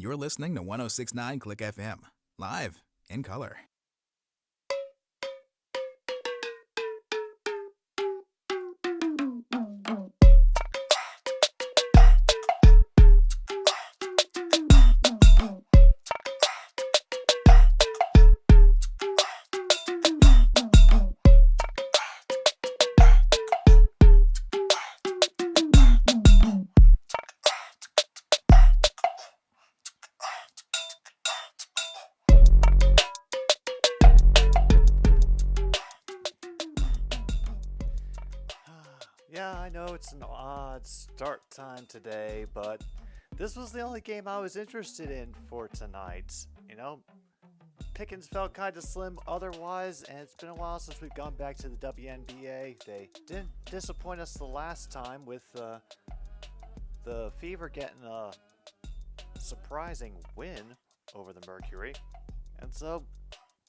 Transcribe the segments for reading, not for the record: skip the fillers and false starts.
You're listening to 1069 Click FM, live in color. Yeah, I know it's an odd start time today, but this was the only game I was interested in for tonight. You know, Pickens felt kind of slim otherwise, and it's been a while since we've gone back to the WNBA. They didn't disappoint us the last time with the Fever getting a surprising win over the Mercury. And so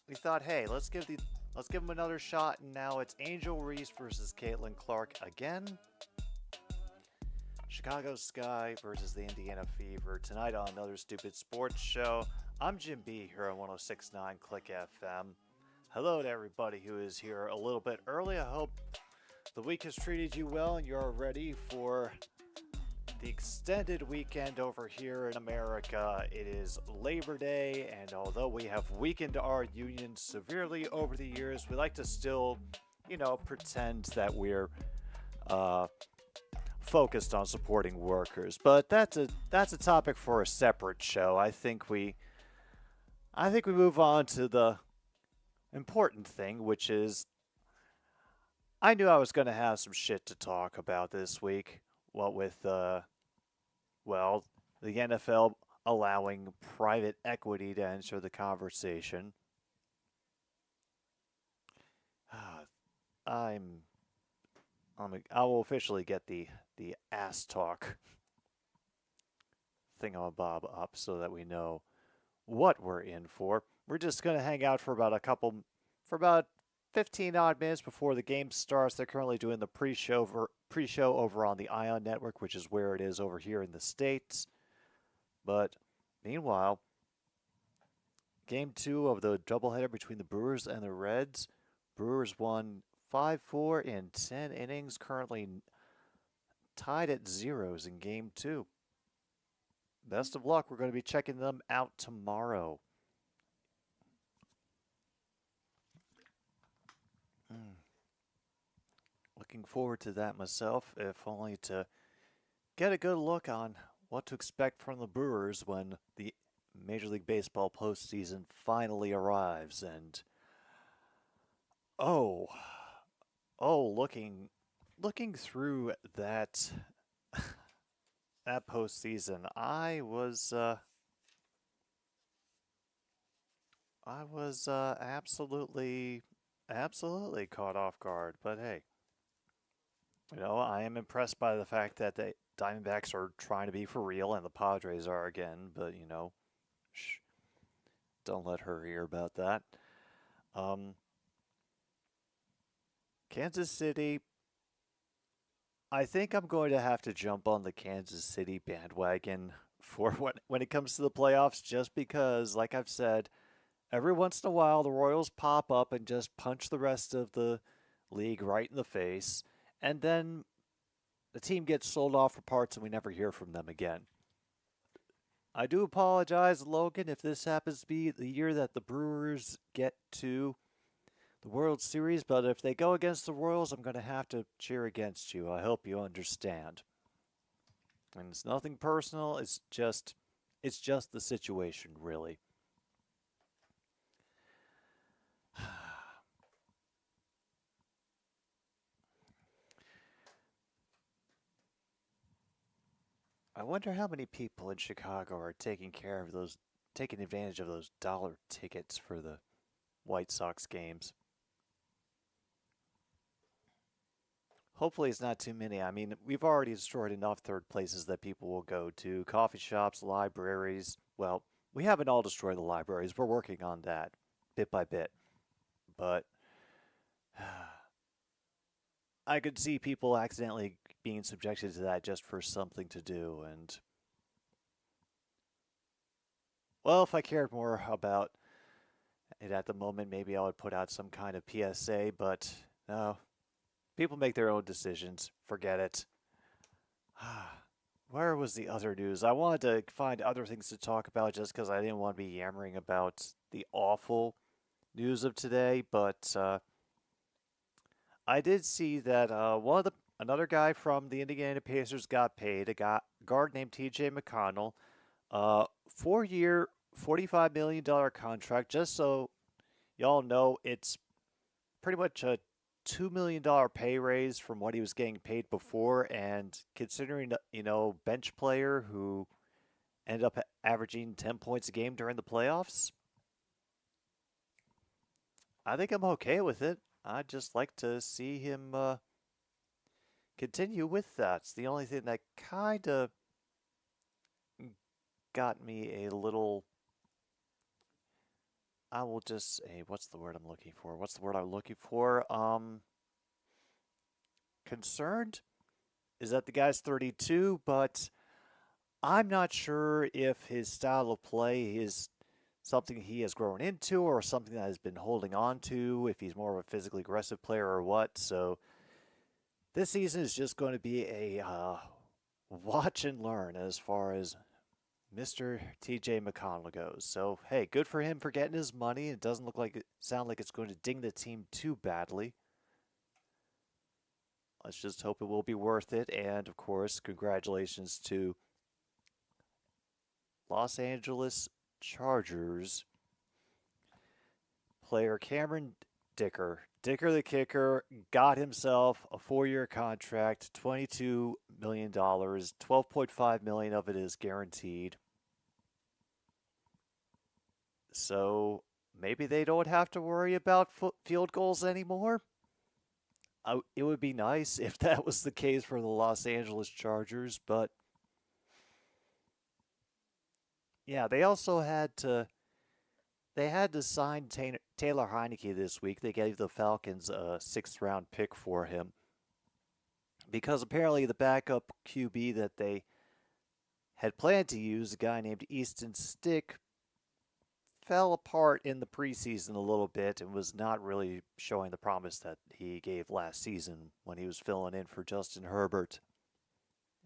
we thought, hey, let's give them another shot, and now it's Angel Reese versus Caitlin Clark again. Chicago Sky versus the Indiana Fever tonight on Another Stupid Sports Show. I'm Jim B here on 1069 Click FM. Hello to everybody who is here a little bit early. I hope the week has treated you well and you're ready for the extended weekend over here in America. It is Labor Day, and although we have weakened our union severely over the years, we like to still, pretend that we're focused on supporting workers. But that's a topic for a separate show. I think we move on to the important thing, which is I knew I was going to have some shit to talk about this week. What with the NFL allowing private equity to enter the conversation. I will officially get the ass talk thingamabob up so that we know what we're in for. We're just going to hang out for about 15 odd minutes before the game starts. They're currently doing the pre-show over on the Ion Network, which is where it is over here in the States. But meanwhile, Game 2 of the doubleheader between the Brewers and the Reds. Brewers won 5-4 in 10 innings, currently tied at zeros in Game 2. Best of luck. We're going to be checking them out tomorrow. Looking forward to that myself, if only to get a good look on what to expect from the Brewers when the Major League Baseball postseason finally arrives. And looking through that that postseason, I was absolutely caught off guard. But hey, I am impressed by the fact that the Diamondbacks are trying to be for real, and the Padres are again. But shh, don't let her hear about that. Kansas City. I think I'm going to have to jump on the Kansas City bandwagon for when it comes to the playoffs, just because, like I've said, every once in a while the Royals pop up and just punch the rest of the league right in the face, and then the team gets sold off for parts and we never hear from them again. I do apologize, Logan, if this happens to be the year that the Brewers get to the World Series, but if they go against the Royals, I'm going to have to cheer against you. I hope you understand. And it's nothing personal, it's just the situation, really. I wonder how many people in Chicago are taking advantage of those dollar tickets for the White Sox games. Hopefully it's not too many. I mean, we've already destroyed enough third places that people will go to. Coffee shops, libraries. Well, we haven't all destroyed the libraries. We're working on that, bit by bit. But I could see people accidentally being subjected to that just for something to do. And Well, if I cared more about it at the moment, maybe I would put out some kind of PSA, but no. People make their own decisions. Forget it. Where was the other news? I wanted to find other things to talk about just because I didn't want to be yammering about the awful news of today, but I did see that another guy from the Indiana Pacers got paid. Guard named T.J. McConnell, 4-year, $45 million contract. Just so y'all know, it's pretty much a $2 million pay raise from what he was getting paid before. And considering, bench player who ended up averaging 10 points a game during the playoffs, I think I'm okay with it. I'd just like to see him continue with that. It's the only thing that kind of got me a little. I will just say, what's the word I'm looking for? What's the word I'm looking for? Concerned is that the guy's 32, but I'm not sure if his style of play is something he has grown into or something that has been holding on to, if he's more of a physically aggressive player or what. So this season is just going to be a watch and learn as far as Mr. TJ McConnell goes. So, hey, good for him for getting his money. It doesn't sound like it's going to ding the team too badly. Let's just hope it will be worth it. And, of course, congratulations to Los Angeles Chargers player Cameron Dicker. Dicker the kicker got himself a 4-year contract, $22 million. $12.5 million of it is guaranteed. So maybe they don't have to worry about field goals anymore. It would be nice if that was the case for the Los Angeles Chargers, but yeah, they also had to sign Taylor Heineke this week. They gave the Falcons a 6th-round pick for him because apparently the backup QB that they had planned to use, a guy named Easton Stick, fell apart in the preseason a little bit and was not really showing the promise that he gave last season when he was filling in for Justin Herbert.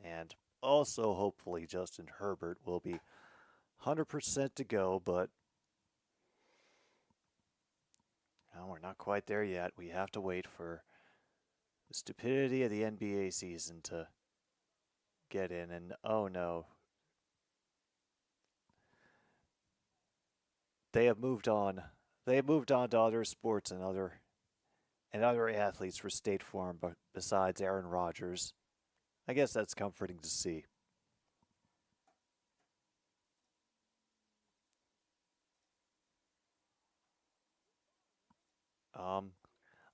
And also, hopefully, Justin Herbert will be 100% to go, but no, we're not quite there yet. We have to wait for the stupidity of the NBA season to get in. And oh no, they have moved on. They have moved on to other sports and other athletes for State Farm, but besides Aaron Rodgers. I guess that's comforting to see.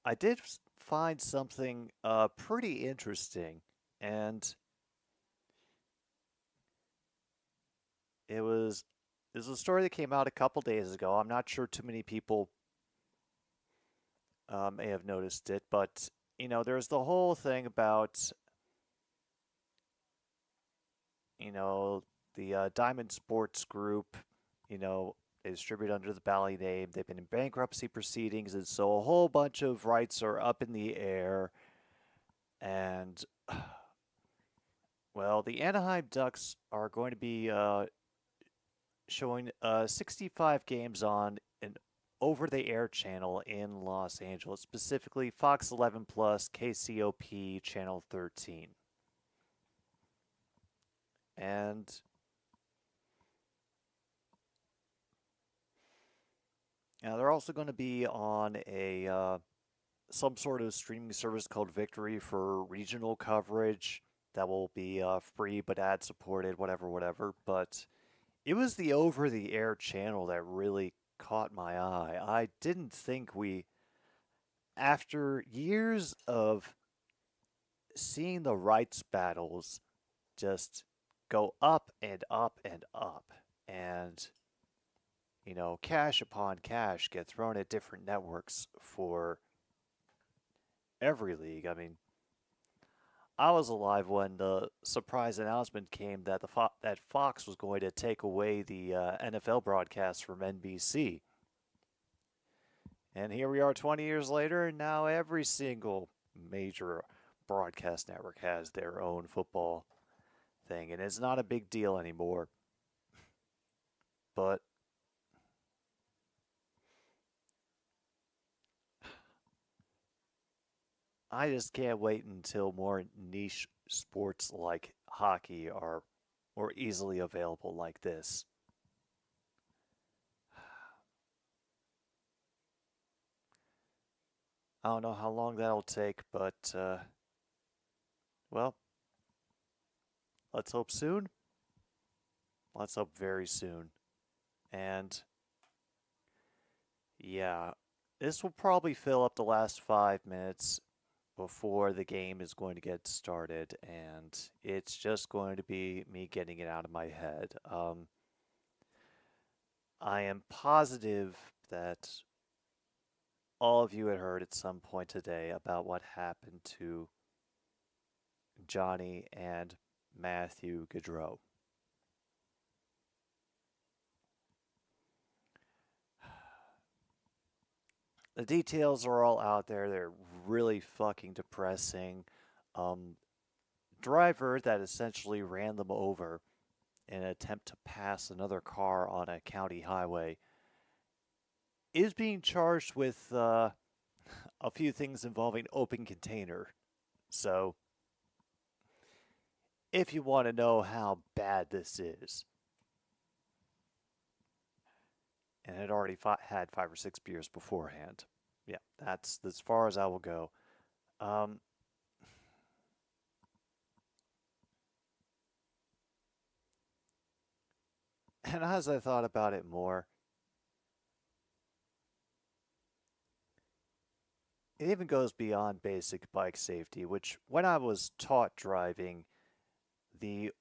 I did find something pretty interesting, and it was a story that came out a couple days ago. I'm not sure too many people may have noticed it, but there's the whole thing about the Diamond Sports Group, they distribute under the Bally name. They've been in bankruptcy proceedings, and so a whole bunch of rights are up in the air. And, well, the Anaheim Ducks are going to be showing 65 games on an over-the-air channel in Los Angeles, specifically Fox 11 Plus, KCOP Channel 13. And now they're also going to be on a some sort of streaming service called Victory for regional coverage that will be free but ad supported, whatever. But it was the over-the-air channel that really caught my eye. I didn't think after years of seeing the rights battles just go up and up and up, and cash upon cash get thrown at different networks for every league. I mean, I was alive when the surprise announcement came that that Fox was going to take away the NFL broadcast from NBC. And here we are 20 years later, and now every single major broadcast network has their own football thing, and it's not a big deal anymore. But I just can't wait until more niche sports like hockey are more easily available like this. I don't know how long that'll take, but, well, let's hope soon. Let's hope very soon. And yeah, this will probably fill up the last 5 minutes before the game is going to get started, and it's just going to be me getting it out of my head. I am positive that all of you had heard at some point today about what happened to Johnny and Matthew Gaudreau. The details are all out there. They're really fucking depressing. Um, Driver that essentially ran them over in an attempt to pass another car on a county highway is being charged with a few things involving open container. So, if you want to know how bad this is, and had already had 5 or 6 beers beforehand, yeah, that's as far as I will go. Um, and as I thought about it more, it even goes beyond basic bike safety, which when I was taught driving, the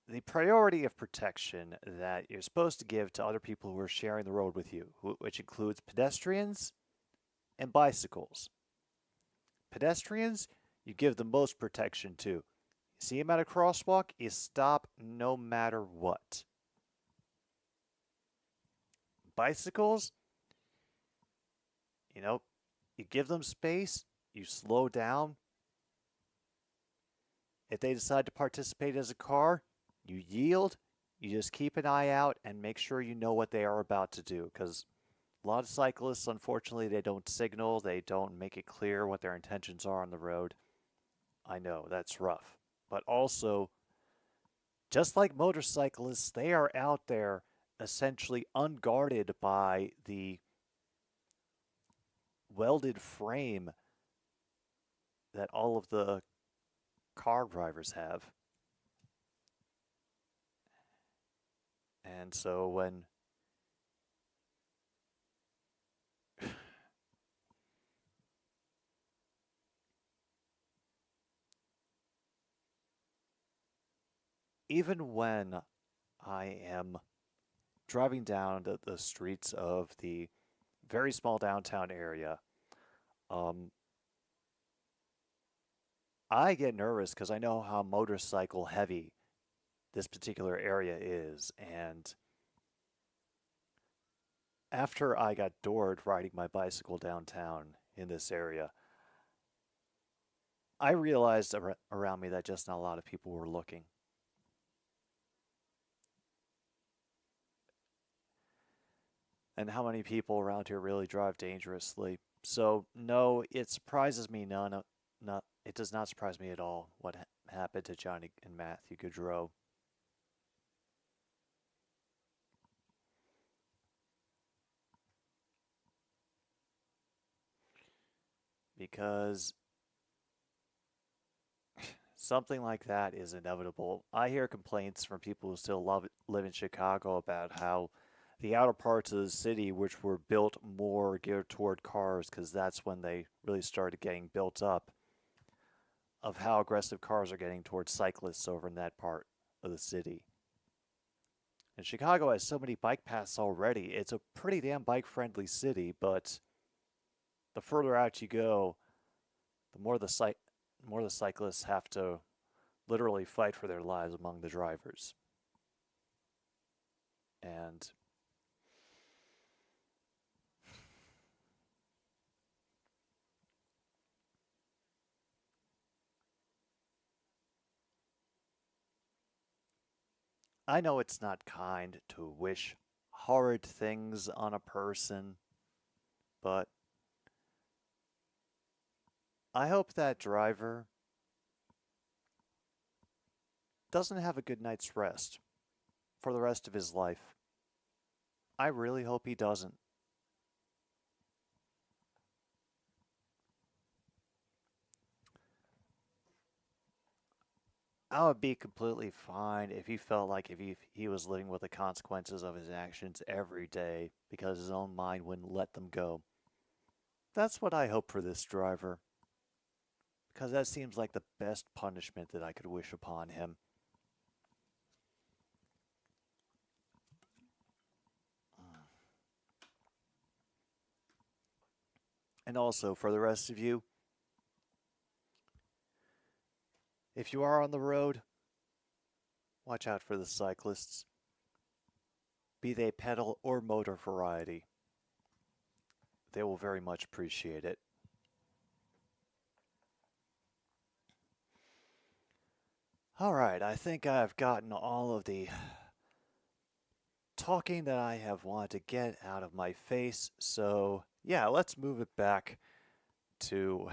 the priority of protection that you're supposed to give to other people who are sharing the road with you, which includes pedestrians and bicycles. Pedestrians, you give the most protection to. You see them at a crosswalk, you stop no matter what. Bicycles, you know, you give them space, you slow down. If they decide to participate as a car, you yield, you just keep an eye out and make sure you know what they are about to do. Because a lot of cyclists, unfortunately, they don't signal, they don't make it clear what their intentions are on the road. I know, that's rough. But also, just like motorcyclists, they are out there essentially unguarded by the welded frame that all of the car drivers have. And so when even when I am driving down the streets of the very small downtown area, um, I get nervous because I know how motorcycle heavy this particular area is. And after I got doored riding my bicycle downtown in this area, I realized around me that just not a lot of people were looking. And how many people around here really drive dangerously. So, no, it surprises me none. Not, it does not surprise me at all what happened to Johnny and Matthew Gaudreau. Because something like that is inevitable. I hear complaints from people who still live in Chicago about how the outer parts of the city, which were built more geared toward cars, because that's when they really started getting built up, of how aggressive cars are getting towards cyclists over in that part of the city. And Chicago has so many bike paths already. It's a pretty damn bike friendly city, but the further out you go, the more the cyclists have to literally fight for their lives among the drivers. And I know it's not kind to wish horrid things on a person, but I hope that driver doesn't have a good night's rest for the rest of his life. I really hope he doesn't. I would be completely fine if he felt like if he was living with the consequences of his actions every day because his own mind wouldn't let them go. That's what I hope for this driver, because that seems like the best punishment that I could wish upon him. And also, for the rest of you, if you are on the road, watch out for the cyclists, be they pedal or motor variety. They will very much appreciate it. All right, I think I've gotten all of the talking that I have wanted to get out of my face, so yeah, let's move it back to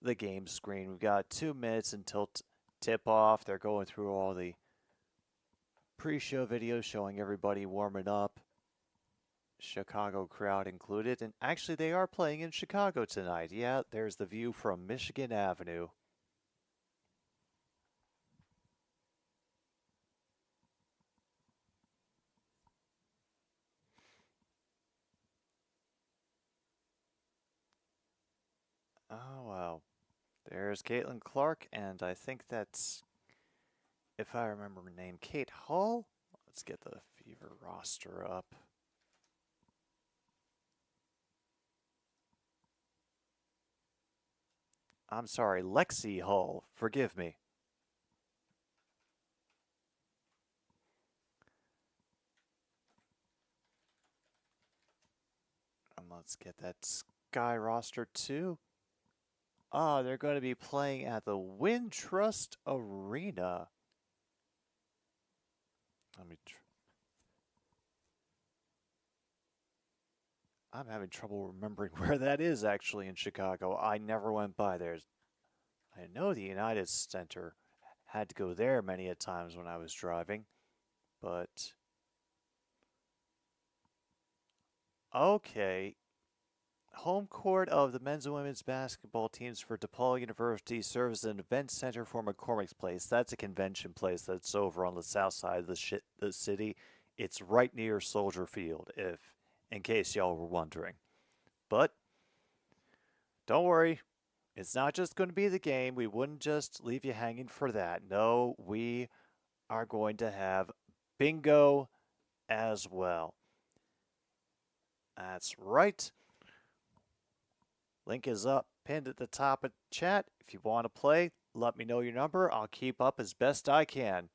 the game screen. We've got 2 minutes until tip-off. They're going through all the pre-show videos showing everybody warming up, Chicago crowd included. And actually, they are playing in Chicago tonight. Yeah, there's the view from Michigan Avenue. Oh, wow. There's Caitlin Clark, and I think that's, if I remember her name, Kate Hall. Let's get the Fever roster up. I'm sorry, Lexi Hall. Forgive me. And let's get that Sky roster too. Ah, they're going to be playing at the Wintrust Arena. Let me. I'm having trouble remembering where that is actually in Chicago. I never went by there. I know the United Center. Had to go there many a times when I was driving, but okay. Home court of the men's and women's basketball teams for DePaul University serves as an event center for McCormick's Place. That's a convention place that's over on the south side of the city. It's right near Soldier Field, in case y'all were wondering. But don't worry, it's not just going to be the game. We wouldn't just leave you hanging for that. No, we are going to have bingo as well. That's right. Link is up, pinned at the top of the chat. If you want to play, let me know your number. I'll keep up as best I can.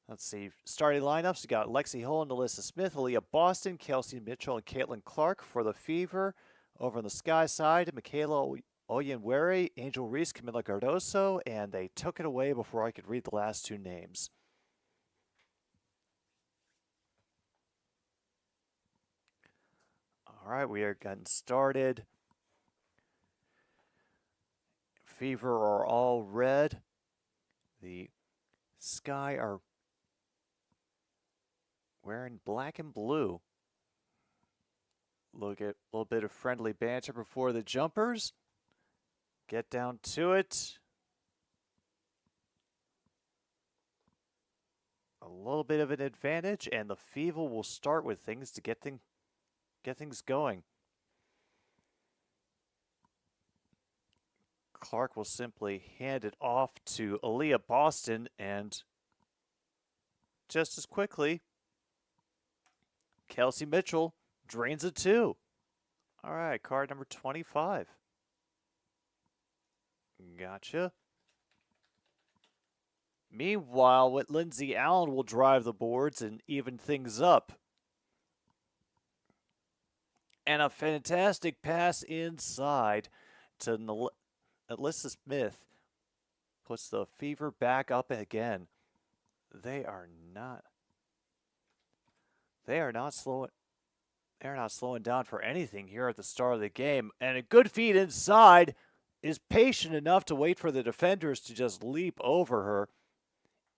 Let's see. Starting lineups, we got Lexi Hull and Alyssa Smith, Aaliyah Boston, Kelsey Mitchell, and Caitlin Clark for the Fever. Over on the Sky side, Michaela Oyenwere, Angel Reese, Camila Cardoso, and they took it away before I could read the last 2 names. All right, we are getting started. Fever are all red. The Sky are wearing black and blue. Look at a little bit of friendly banter before the jumpers. Get down to it. A little bit of an advantage, and the Fever will start with things to get things going. Clark will simply hand it off to Aaliyah Boston, and just as quickly, Kelsey Mitchell drains it too. All right, card number 25. Gotcha. Meanwhile, Lindsay Allen will drive the boards and even things up. And a fantastic pass inside to Alyssa Smith. Puts the Fever back up again. They are not slowing. They're not slowing down for anything here at the start of the game. And a good feed inside is patient enough to wait for the defenders to just leap over her.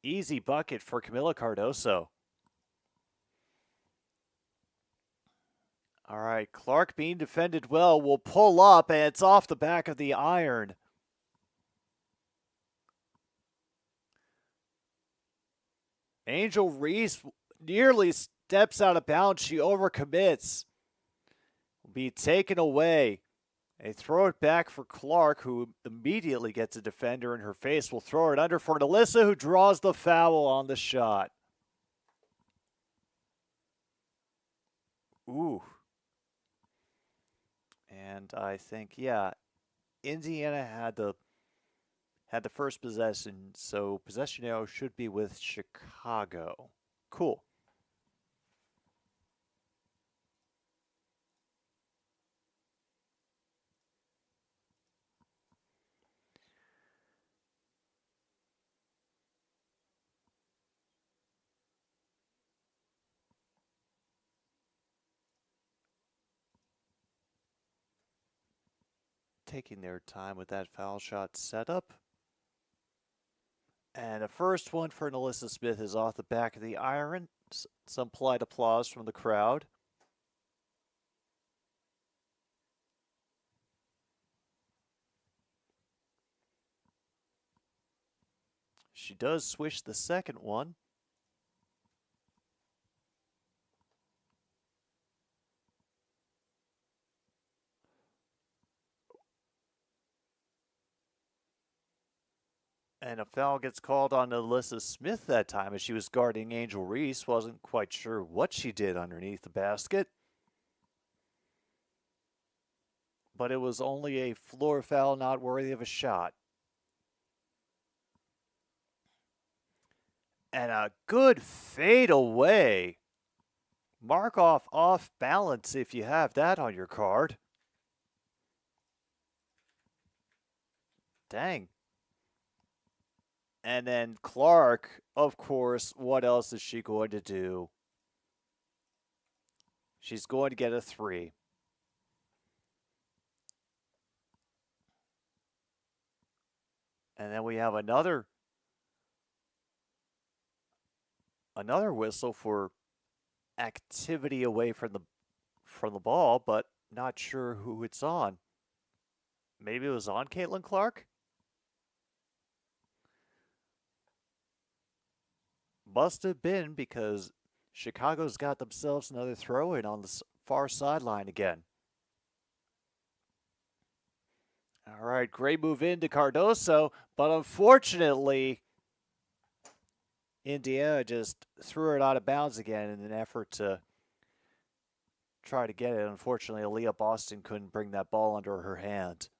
Easy bucket for Camila Cardoso. All right, Clark being defended well will pull up, and it's off the back of the iron. Angel Reese nearly steps out of bounds. She overcommits. Will be taken away. They throw it back for Clark, who immediately gets a defender in her face. Will throw it under for Alyssa, who draws the foul on the shot. Ooh. And I think, yeah, Indiana had the first possession, so possession arrow should be with Chicago. Cool. Taking their time with that foul shot setup. And a first one for Alyssa Smith is off the back of the iron. Some polite applause from the crowd. She does swish the second one. And a foul gets called on Alyssa Smith that time as she was guarding Angel Reese. Wasn't quite sure what she did underneath the basket. But it was only a floor foul, not worthy of a shot. And a good fade away. Mark off balance if you have that on your card. Dang. And then Clark, of course, what else is she going to do? She's going to get a three. And then we have another whistle for activity away from the ball, but not sure who it's on. Maybe it was on Caitlin Clark? Must have been, because Chicago's got themselves another throw-in on the far sideline again. All right, great move into Cardoso, but unfortunately, Indiana just threw it out of bounds again in an effort to try to get it. Unfortunately, Aaliyah Boston couldn't bring that ball under her hand.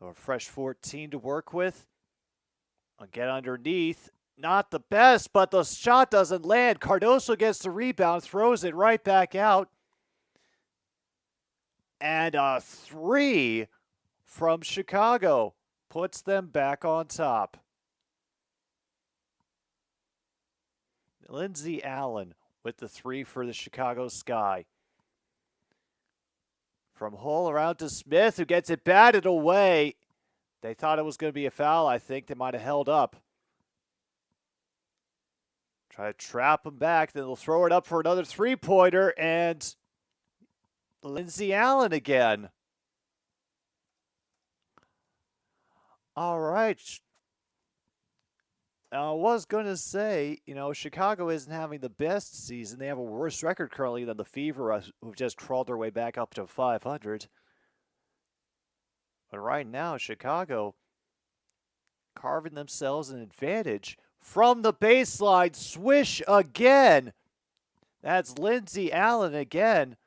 A fresh 14 to work with. I'll get underneath. Not the best, but the shot doesn't land. Cardoso gets the rebound, throws it right back out. And a three from Chicago puts them back on top. Lindsay Allen with the three for the Chicago Sky. From Hull around to Smith, who gets it batted away. They thought it was going to be a foul. I think they might have held up. Try to trap him back. Then they'll throw it up for another three-pointer. And Lindsay Allen again. All right. I was going to say, Chicago isn't having the best season. They have a worse record currently than the Fever, who've just crawled their way back up to 500. But right now, Chicago carving themselves an advantage from the baseline. Swish again. That's Lindsay Allen again.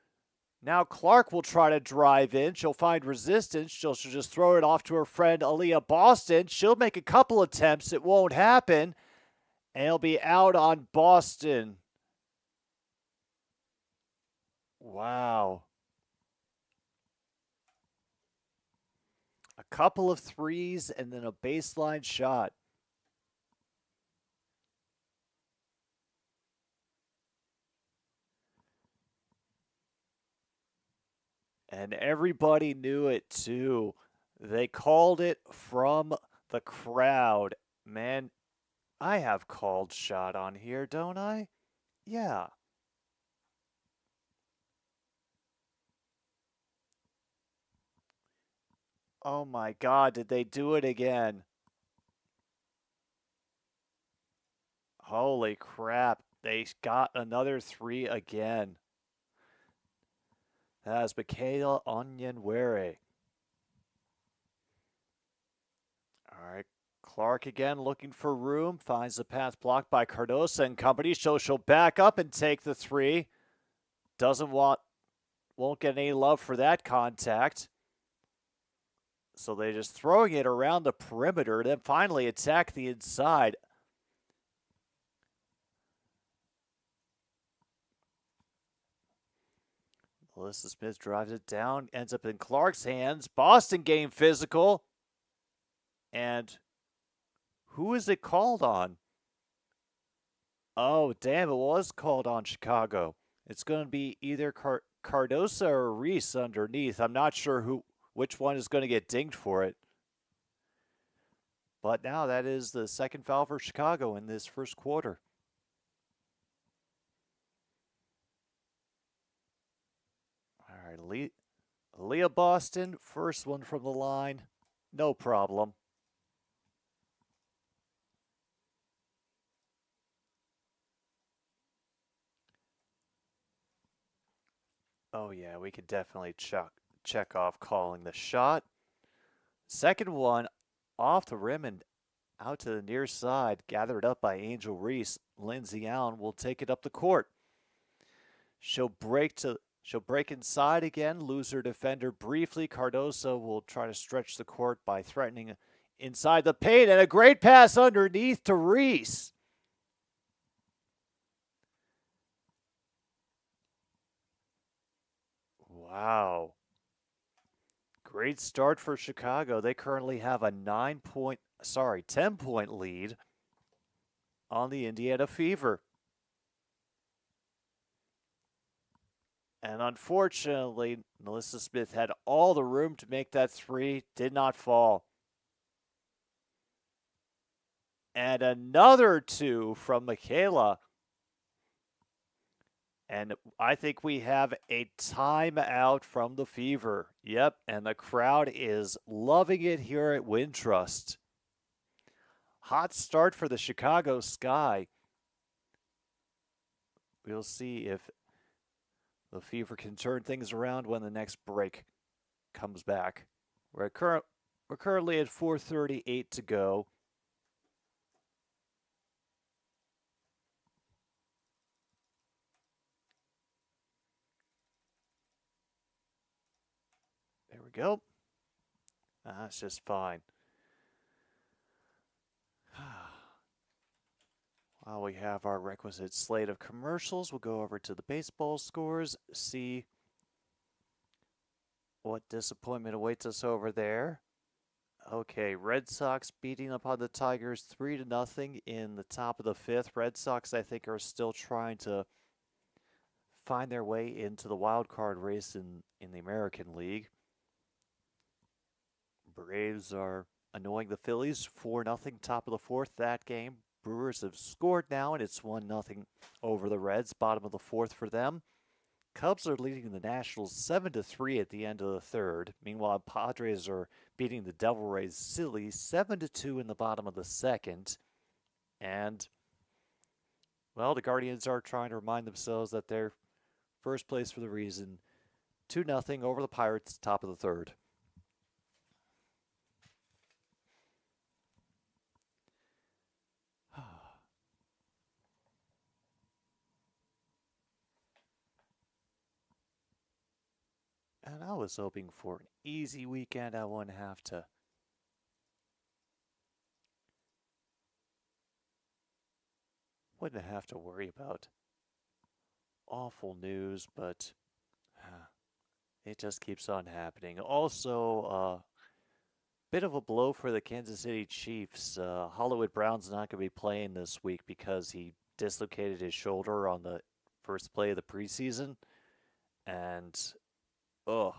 Now Clark will try to drive in. She'll find resistance. She'll just throw it off to her friend Aaliyah Boston. She'll make a couple attempts. It won't happen. And it'll be out on Boston. Wow. A couple of threes and then a baseline shot. And everybody knew it too. They called it from the crowd. Man, I have called shot on here, don't I? Yeah. Oh my God, did they do it again? Holy crap, they got another three again. That's Michaela Onyenwere. All right, Clark again looking for room. Finds the path blocked by Cardosa and company. So she'll back up and take the three. Won't get any love for that contact. So they're just throwing it around the perimeter, then finally attack the inside. Melissa Smith drives it down, ends up in Clark's hands. Boston game physical. And who is it called on? Oh, damn, it was called on Chicago. It's going to be either Cardosa or Reese underneath. I'm not sure which one is going to get dinged for it. But now that is the second foul for Chicago in this first quarter. All right, Leah Boston, first one from the line. No problem. Oh, yeah, we could definitely check off calling the shot. Second one off the rim and out to the near side, gathered up by Angel Reese. Lindsay Allen will take it up the court. She'll break inside again, lose her defender briefly. Cardoso will try to stretch the court by threatening inside the paint, and a great pass underneath to Reese. Wow. Great start for Chicago. They currently have a 10-point lead on the Indiana Fever. And unfortunately, Melissa Smith had all the room to make that three, did not fall. And another two from Michaela. And I think we have a timeout from the Fever. Yep, and the crowd is loving it here at Wintrust. Hot start for the Chicago Sky. We'll see if the Fever can turn things around when the next break comes back. We're currently at 4:38 to go. There we go. That's just fine. While we have our requisite slate of commercials, we'll go over to the baseball scores, see what disappointment awaits us over there. Okay, Red Sox beating up on the Tigers 3-0 in the top of the fifth. Red Sox, I think, are still trying to find their way into the wild card race in the American League. Braves are annoying the Phillies 4-0 top of the fourth that game. Brewers have scored now, and it's 1-0 over the Reds, bottom of the fourth for them. Cubs are leading the Nationals 7-3 at the end of the third. Meanwhile, Padres are beating the Devil Rays silly 7-2 in the bottom of the second. And, well, the Guardians are trying to remind themselves that they're first place for the reason. 2-0 over the Pirates, top of the third. And I was hoping for an easy weekend. I wouldn't have to. Wouldn't have to worry about awful news, but it just keeps on happening. Also, bit of a blow for the Kansas City Chiefs. Hollywood Brown's not going to be playing this week because he dislocated his shoulder on the first play of the preseason. And, ugh.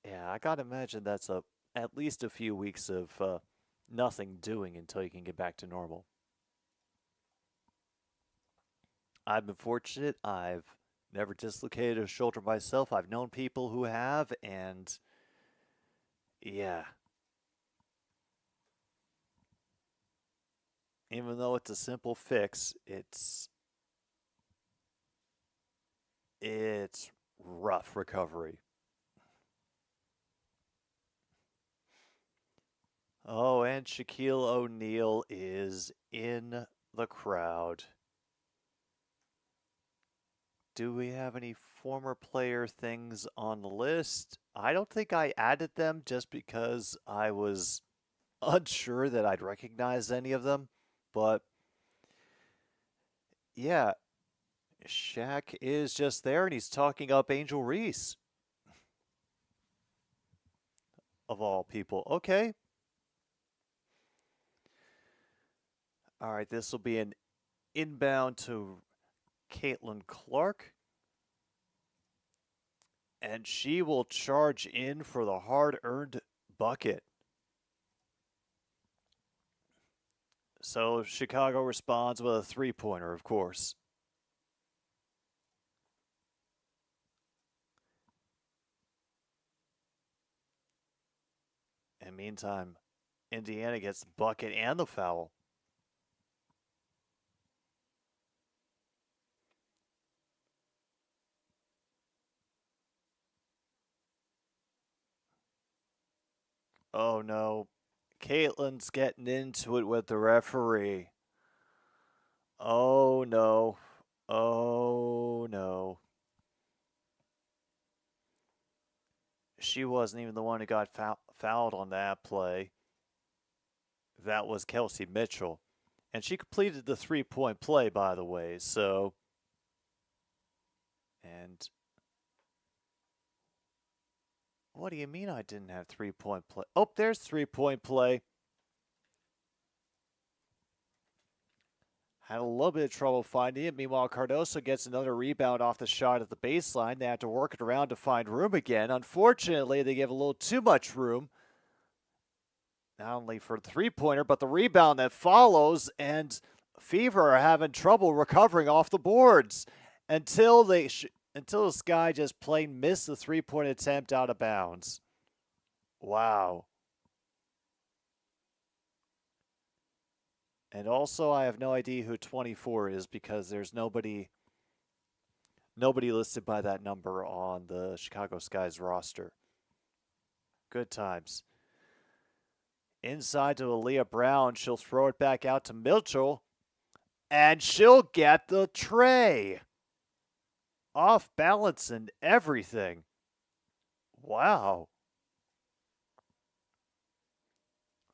Yeah, I gotta imagine that's at least a few weeks of nothing doing until you can get back to normal. I've been fortunate. I've never dislocated a shoulder myself. I've known people who have, and yeah. Even though it's a simple fix, it's rough recovery. Oh, and Shaquille O'Neal is in the crowd. Do we have any former player things on the list? I don't think I added them just because I was unsure that I'd recognize any of them. But yeah, Shaq is just there and he's talking up Angel Reese. Of all people. Okay. All right, this will be an inbound to Caitlin Clark. And she will charge in for the hard-earned bucket. So Chicago responds with a three-pointer, of course. And meantime, Indiana gets the bucket and the foul. Oh no. Caitlin's getting into it with the referee. Oh no. Oh no. She wasn't even the one who got fouled on that play. That was Kelsey Mitchell. And she completed the three-point play, by the way, so. And what do you mean I didn't have three-point play? Oh, there's three-point play. Had a little bit of trouble finding it. Meanwhile, Cardoso gets another rebound off the shot at the baseline. They have to work it around to find room again. Unfortunately, they give a little too much room. Not only for the three-pointer, but the rebound that follows. And Fever are having trouble recovering off the boards until this guy just plain missed the three-point attempt out of bounds. Wow. And also, I have no idea who 24 is because there's nobody listed by that number on the Chicago Sky's roster. Good times. Inside to Aaliyah Brown. She'll throw it back out to Mitchell. And she'll get the tray. Off balance and everything. Wow.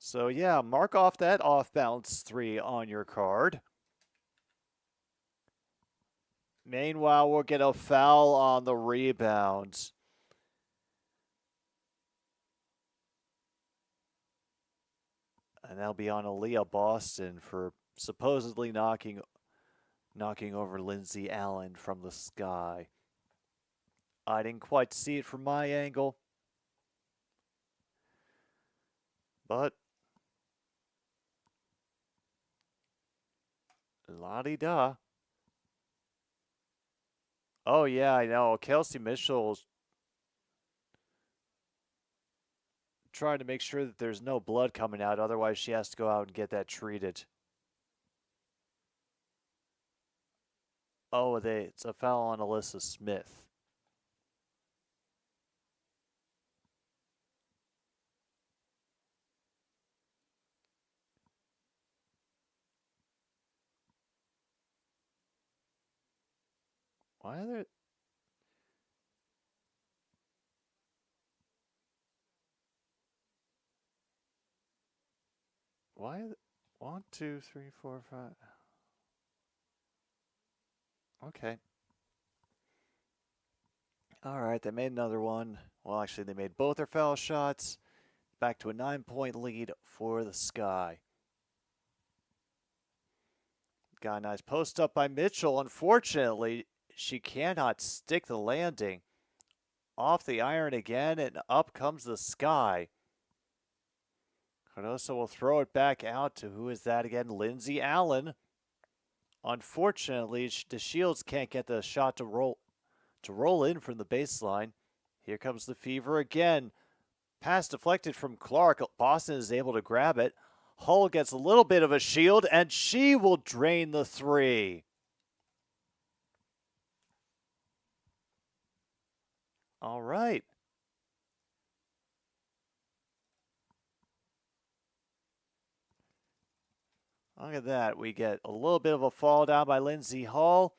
So yeah, mark off that off balance 3 on your card. Meanwhile, we'll get a foul on the rebound. And that'll be on Aaliyah Boston for supposedly knocking over Lindsay Allen from the Sky. I didn't quite see it from my angle. But la-di-da. Oh, yeah, I know. Kelsey Mitchell's trying to make sure that there's no blood coming out. Otherwise, she has to go out and get that treated. Oh, it's a foul on Alyssa Smith. Why are there... Why are there... 1, 2, 3, 4, 5... Okay. All right, they made another one. Well, actually, they made both their foul shots. Back to a 9-point lead for the Sky. Got a nice post up by Mitchell. Unfortunately, she cannot stick the landing. Off the iron again, and up comes the Sky. Cardoso will throw it back out to, who is that again? Lindsay Allen. Unfortunately, the Shields can't get the shot to roll in from the baseline. Here comes the Fever again. Pass deflected from Clark. Boston is able to grab it. Hull gets a little bit of a shield, and she will drain the three. All right. Look at that. We get a little bit of a fall down by Lindsay Hall.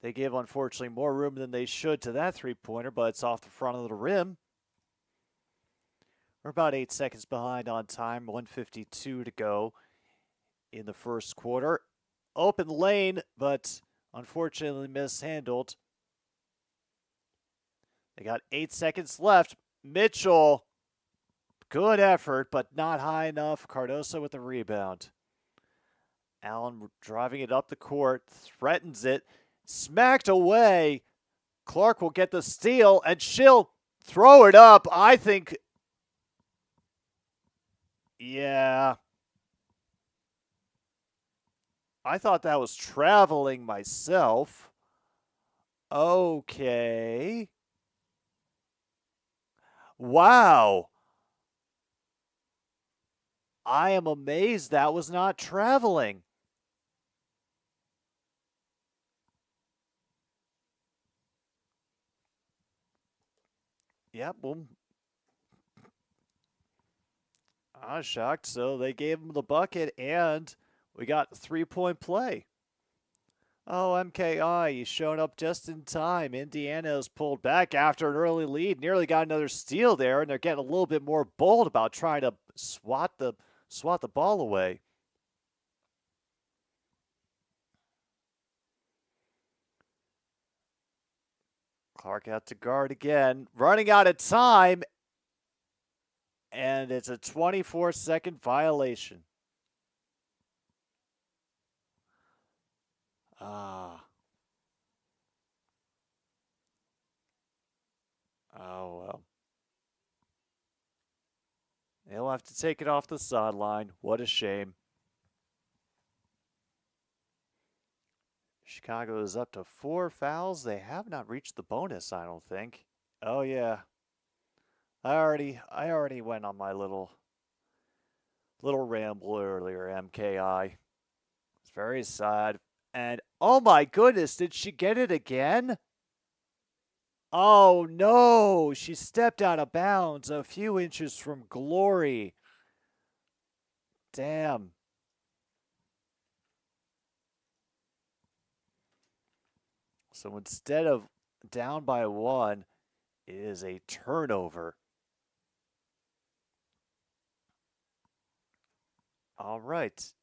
They gave, unfortunately, more room than they should to that three-pointer, but it's off the front of the rim. We're about 8 seconds behind on time, 1:52 to go in the first quarter. Open lane, but unfortunately mishandled. They got 8 seconds left. Mitchell, good effort, but not high enough. Cardoso with the rebound. Allen driving it up the court, threatens it, smacked away. Clark will get the steal, and she'll throw it up. I think, yeah. I thought that was traveling myself. Okay. Wow. I am amazed that was not traveling. Yep, boom. I was shocked. So they gave him the bucket, and we got 3-point play. Oh, MKI, you showed up just in time. Indiana has pulled back after an early lead. Nearly got another steal there, and they're getting a little bit more bold about trying to swat the ball away. Clark out to guard again. Running out of time. And it's a 24-second violation. Ah. Oh, well. They'll have to take it off the sideline. What a shame. Chicago is up to 4 fouls. They have not reached the bonus, I don't think. Oh, yeah. I already went on my little ramble earlier, MKI. It's very sad. And, oh my goodness, did she get it again? Oh, no. She stepped out of bounds a few inches from glory. Damn. So instead of down by 1, it is a turnover. All right.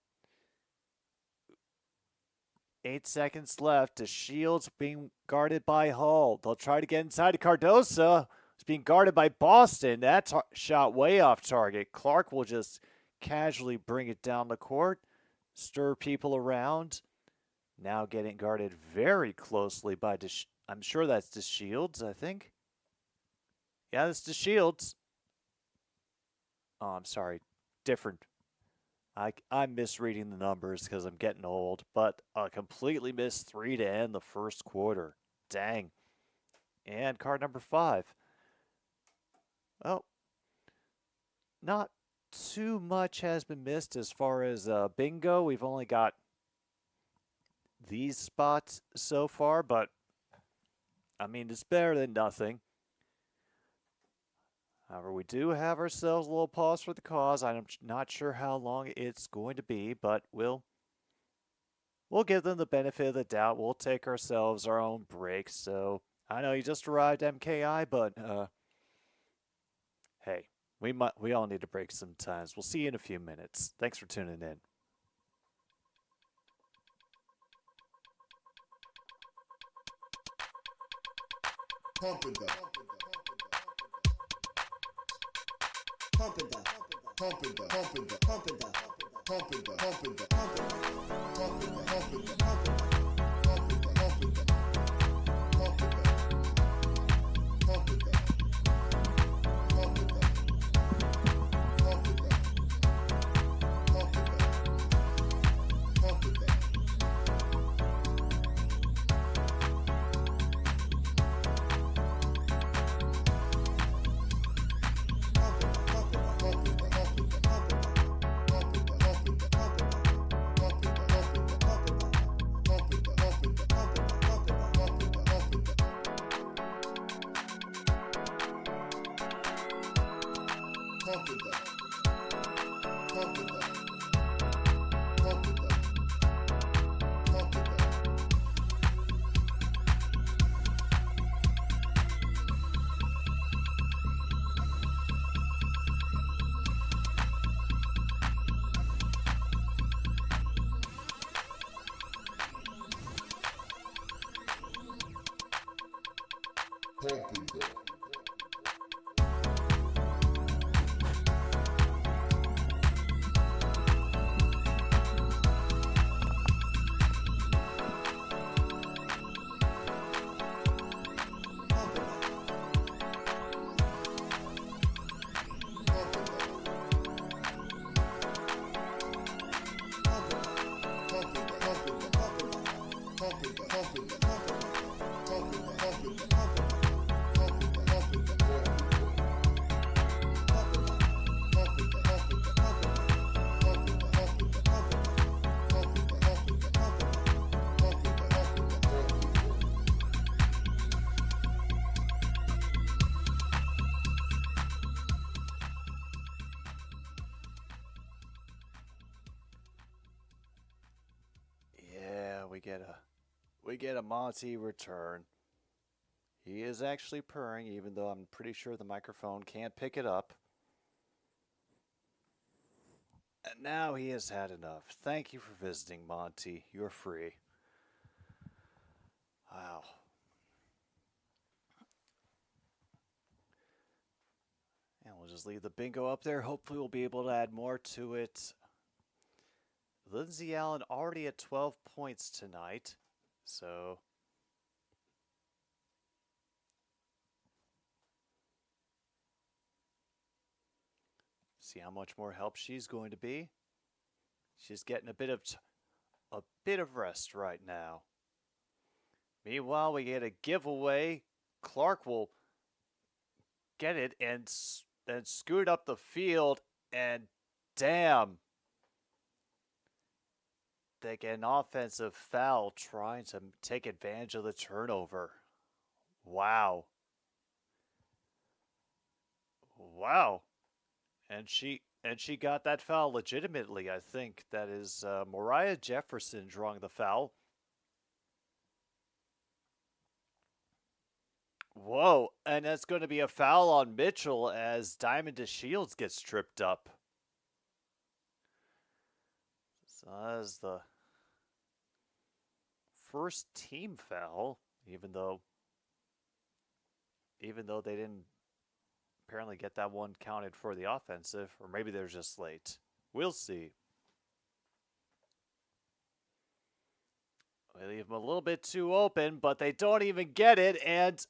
8 seconds left. The Shields being guarded by Hull. They'll try to get inside of Cardoso. It's being guarded by Boston. That shot way off target. Clark will just casually bring it down the court, stir people around. Now getting guarded very closely by I'm sure that's the Shields, I think. Yeah, that's the Shields. Oh, I'm sorry. Different. I'm misreading the numbers because I'm getting old, but a completely missed 3 to end the first quarter. Dang. And card number 5. Oh. Not too much has been missed as far as bingo. We've only got these spots so far, but I mean, it's better than nothing. However, we do have ourselves a little pause for the cause. I'm not sure how long it's going to be, but we'll we'll give them the benefit of the doubt. We'll take ourselves our own break. So I know you just arrived, MKI, but hey, we all need to break sometimes. We'll see you in a few minutes. Thanks for tuning in. Pumping the, pumping the, pumping the, pumping the, pumping the, pumping the, pumping the, pumping the, pumping the, pumping the, pumping the, pumping the, pumping the, pumping the, pumping the, pumping the, pumping the, pumping the, pumping the. We get a Monty return. He is actually purring, even though I'm pretty sure the microphone can't pick it up. And now he has had enough. Thank you for visiting, Monty. You're free. Wow. And we'll just leave the bingo up there. Hopefully we'll be able to add more to it. Lindsay Allen already at 12 points tonight. So see how much more help she's going to be. She's getting a bit of rest right now. Meanwhile, we get a giveaway. Clark will get it and scoot up the field, and damn, they get an offensive foul trying to take advantage of the turnover. Wow. Wow. And she got that foul legitimately, I think. That is Mariah Jefferson drawing the foul. Whoa, and that's going to be a foul on Mitchell as Diamond DeShields gets tripped up. So that is the first team foul, even though they didn't apparently get that one counted for the offensive, or maybe they're just late. We'll see. They leave them a little bit too open, but they don't even get it, and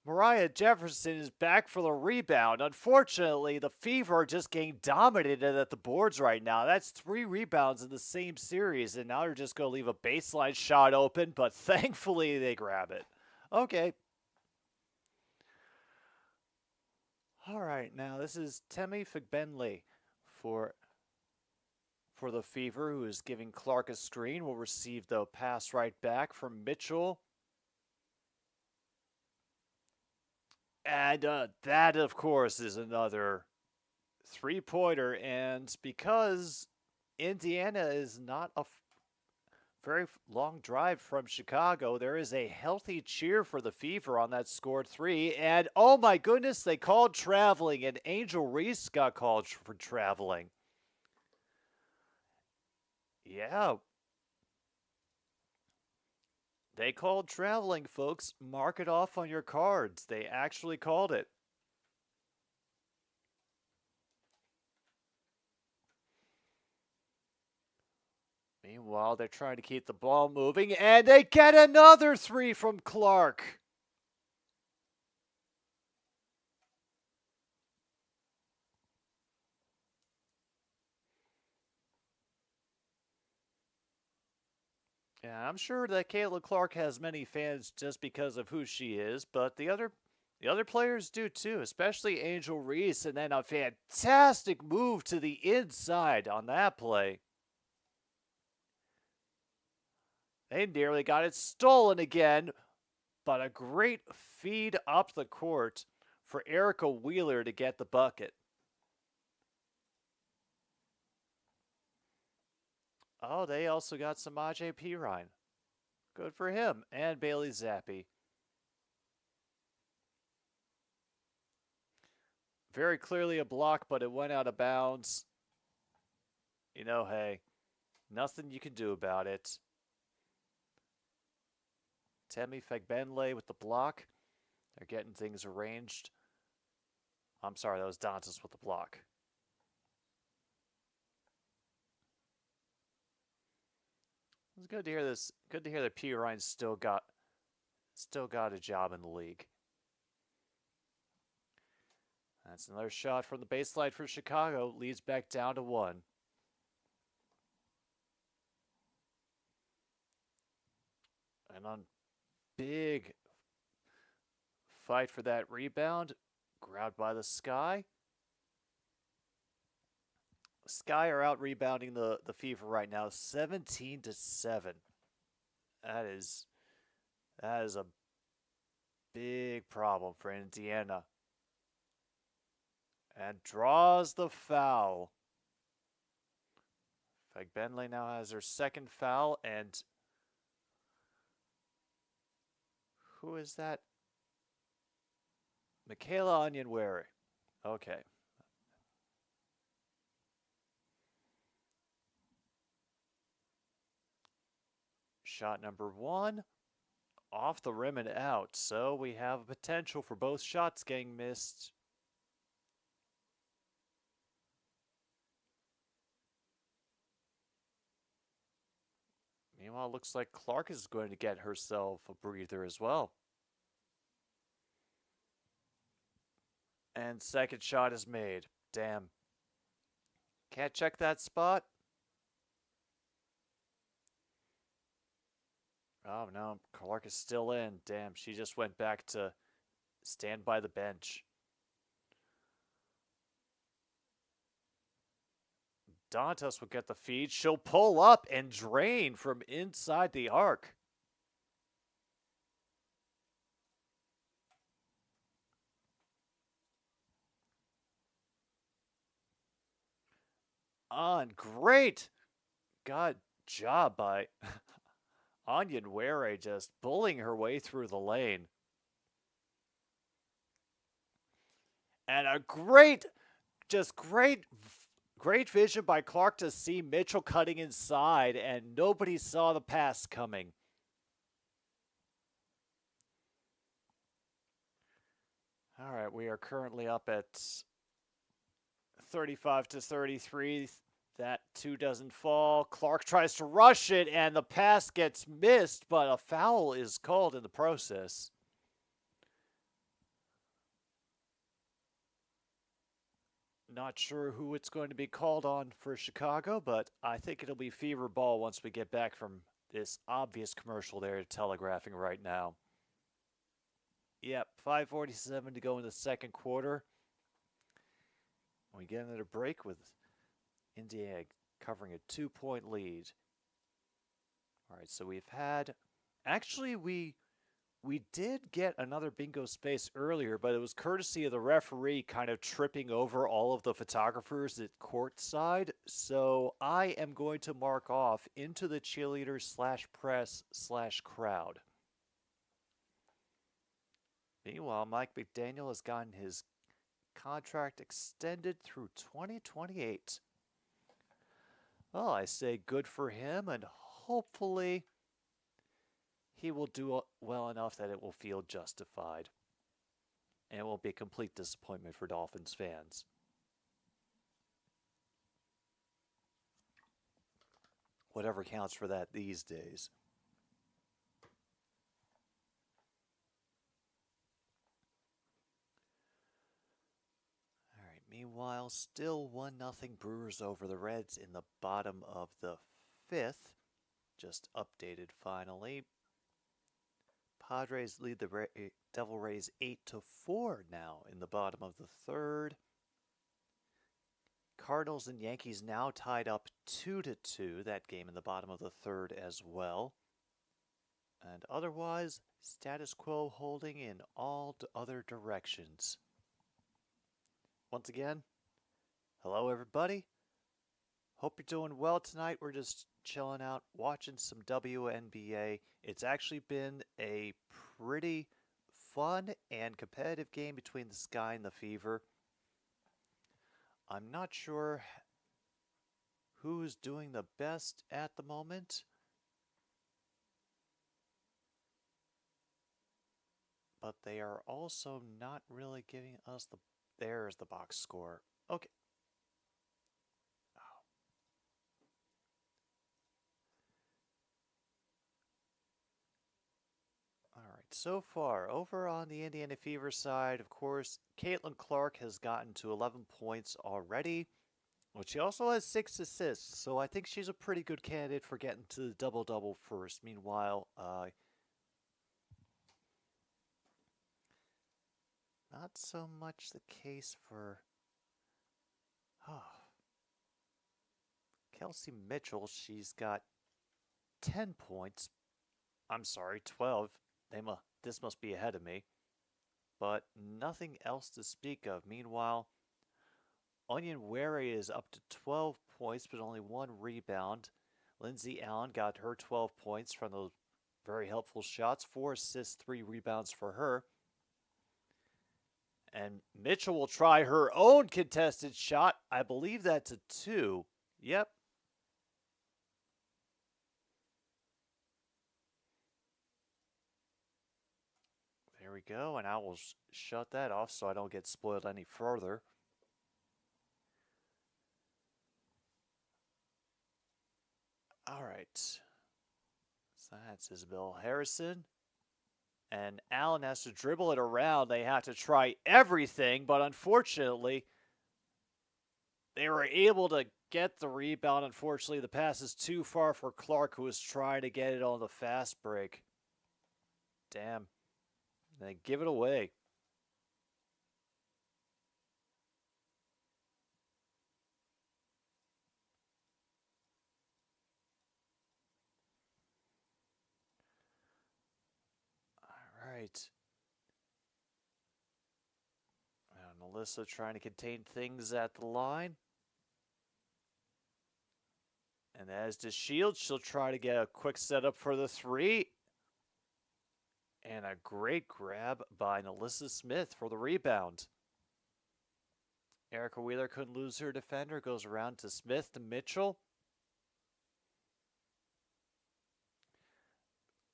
Mariah Jefferson is back for the rebound. Unfortunately, the Fever are just getting dominated at the boards right now. That's 3 rebounds in the same series, and now they're just going to leave a baseline shot open, but thankfully they grab it. Okay. All right, now this is Temi Figbenle for the Fever, who is giving Clark a screen. Will receive the pass right back from Mitchell. And that, of course, is another 3-pointer. And because Indiana is not very long drive from Chicago. There is a healthy cheer for the Fever on that scored 3. And oh my goodness, they called traveling, and Angel Reese got called for traveling. Yeah. They called traveling, folks. Mark it off on your cards. They actually called it. Meanwhile, they're trying to keep the ball moving, and they get another 3 from Clark. Yeah, I'm sure that Caitlin Clark has many fans just because of who she is, but the other players do too, especially Angel Reese, and then a fantastic move to the inside on that play. They nearly got it stolen again, but a great feed up the court for Erica Wheeler to get the bucket. Oh, they also got some Ajay Pirine. Good for him. And Bailey Zappi. Very clearly a block, but it went out of bounds. You know, hey, nothing you can do about it. Temi Fagbenle with the block. They're getting things arranged. I'm sorry, that was Dantas with the block. It's good to hear this. Good to hear that Pirine still got a job in the league. That's another shot from the baseline for Chicago. Leads back down to 1. And on big fight for that rebound, grabbed by the Sky. The Sky are out rebounding the Fever right now, 17-7. That is a big problem for Indiana. And draws the foul. Fagbenle now has her second foul, and who is that? Michaela Onyenwere. Okay. Shot number 1. Off the rim and out. So we have a potential for both shots getting missed. Meanwhile, it looks like Clark is going to get herself a breather as well. And second shot is made. Damn. Can't check that spot. Oh no, Clark is still in. Damn, she just went back to stand by the bench. Dantas will get the feed. She'll pull up and drain from inside the arc. On great God job by Onyenwere, just bullying her way through the lane. And a great vision by Clark to see Mitchell cutting inside, and nobody saw the pass coming. All right, we are currently up at 35-33. That 2 doesn't fall. Clark tries to rush it, and the pass gets missed, but a foul is called in the process. Not sure who it's going to be called on for Chicago, but I think it'll be Fever ball once we get back from this obvious commercial they're telegraphing right now. Yep, 5:47 to go in the second quarter. We get another break with Indiana covering a 2-point lead. All right, so we've had... Actually, we We did get another bingo space earlier, but it was courtesy of the referee kind of tripping over all of the photographers at courtside. So I am going to mark off into the cheerleaders slash press slash crowd. Meanwhile, Mike McDaniel has gotten his contract extended through 2028. Well, I say good for him, and hopefully he will do well enough that it will feel justified. And it won't be a complete disappointment for Dolphins fans. Whatever counts for that these days. All right, meanwhile, still 1-0 Brewers over the Reds in the bottom of the 5th. Just updated finally. Padres lead the Devil Rays 8-4 now in the bottom of the 3rd. Cardinals and Yankees now tied up 2-2. That game in the bottom of the 3rd as well. And otherwise, status quo holding in all other directions. Once again, hello everybody. Hope you're doing well tonight. We're just chilling out, watching some WNBA. It's actually been a pretty fun and competitive game between the Sky and the Fever. I'm not sure who's doing the best at the moment, but they are also not really giving us the... There's the box score. Okay. So far, over on the Indiana Fever side, of course, Caitlin Clark has gotten to 11 points already, but she also has 6 assists, so I think she's a pretty good candidate for getting to the double-double first. Meanwhile, not so much the case for Kelsey Mitchell. She's got 10 points. I'm sorry, 12. This must be ahead of me. But nothing else to speak of. Meanwhile, Onion Ware is up to 12 points, but only 1 rebound. Lindsay Allen got her 12 points from those very helpful shots. 4 assists, 3 rebounds for her. And Mitchell will try her own contested shot. I believe that's a 2. Yep. There we go, and I will shut that off so I don't get spoiled any further. All right. So that's Isabel Harrison. And Allen has to dribble it around. They have to try everything, but unfortunately, they were able to get the rebound. Unfortunately, the pass is too far for Clark, who was trying to get it on the fast break. Damn. They give it away. All right. And Melissa trying to contain things at the line. And as to Shields, she'll try to get a quick setup for the 3. And a great grab by Nalissa Smith for the rebound. Erica Wheeler couldn't lose her defender. Goes around to Smith to Mitchell.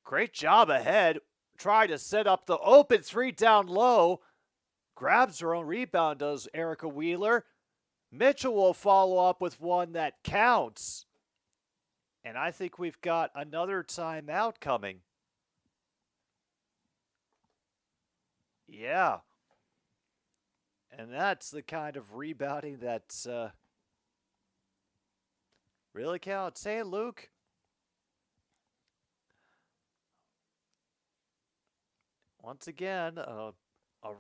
Great job ahead. Try to set up the open 3 down low. Grabs her own rebound, does Erica Wheeler. Mitchell will follow up with one that counts. And I think we've got another timeout coming. Yeah. And that's the kind of rebounding that really counts. Hey, Luke. Once again, a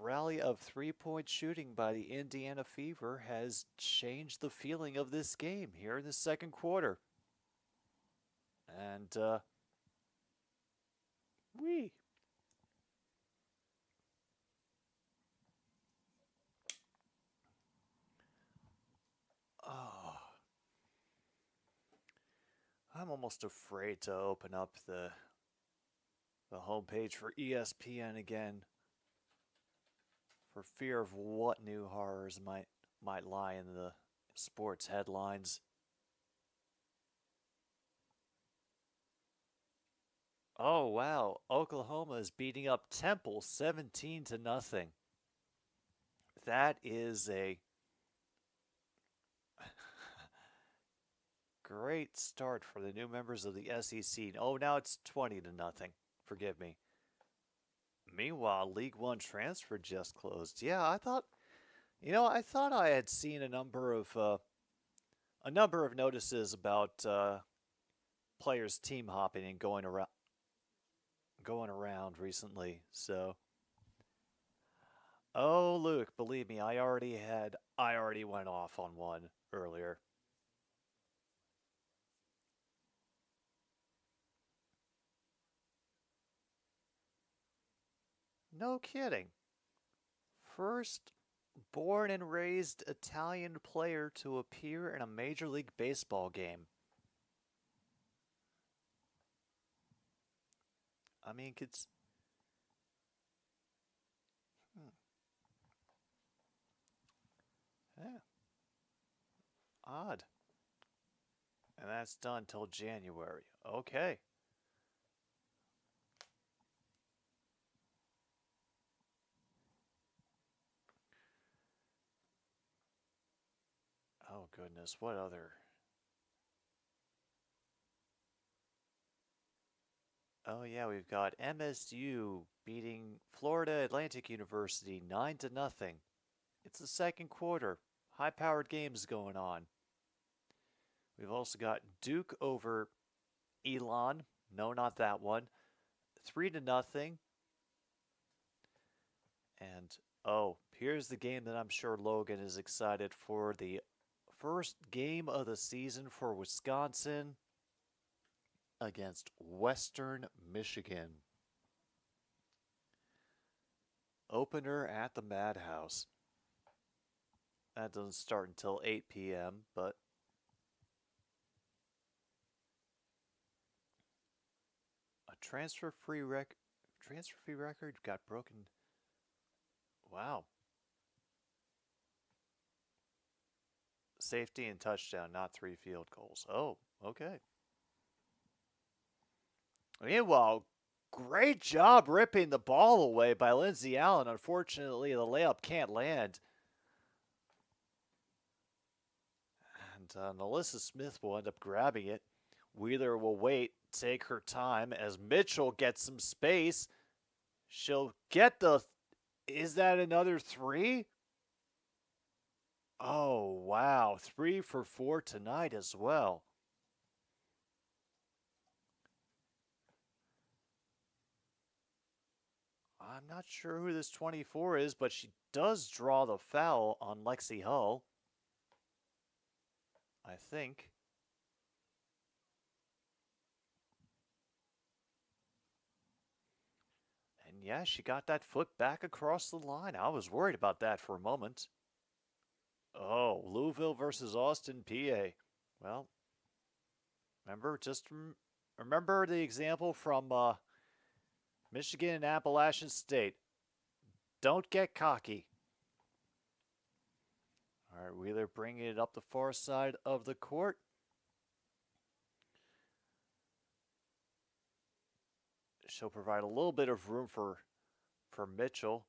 rally of 3-point shooting by the Indiana Fever has changed the feeling of this game here in the second quarter. And, I'm almost afraid to open up the homepage for ESPN again for fear of what new horrors might lie in the sports headlines. Oh wow, Oklahoma is beating up Temple 17-0. That is a great start for the new members of the SEC. Oh, now it's 20-0. Forgive me. Meanwhile, League One transfer just closed. Yeah, I thought I had seen a number of notices about players team hopping and going around recently. So, oh, Luke, believe me, I already went off on one earlier. No kidding. First born and raised Italian player to appear in a Major League Baseball game. I mean, it's yeah, odd. And that's done till January. Okay. Oh goodness, what other? Oh yeah, we've got MSU beating Florida Atlantic University 9-0. It's the second quarter. High-powered games going on. We've also got Duke over Elon. No, not that one. 3-0. And oh, here's the game that I'm sure Logan is excited for. The first game of the season for Wisconsin against Western Michigan. Opener at the Madhouse. That doesn't start until 8 p.m., but a transfer fee record got broken. Wow. Safety and touchdown, not 3 field goals. Oh, okay. Meanwhile, great job ripping the ball away by Lindsey Allen. Unfortunately, the layup can't land. And Melissa Smith will end up grabbing it. Wheeler will wait, take her time as Mitchell gets some space. She'll get the... Is that another 3? Oh, wow. 3 for 4 tonight as well. I'm not sure who this 24 is, but she does draw the foul on Lexi Hull. I think. And yeah, she got that foot back across the line. I was worried about that for a moment. Oh, Louisville versus Austin, PA. Well, remember the example from Michigan and Appalachian State. Don't get cocky. All right, Wheeler bringing it up the far side of the court. She'll provide a little bit of room for Mitchell.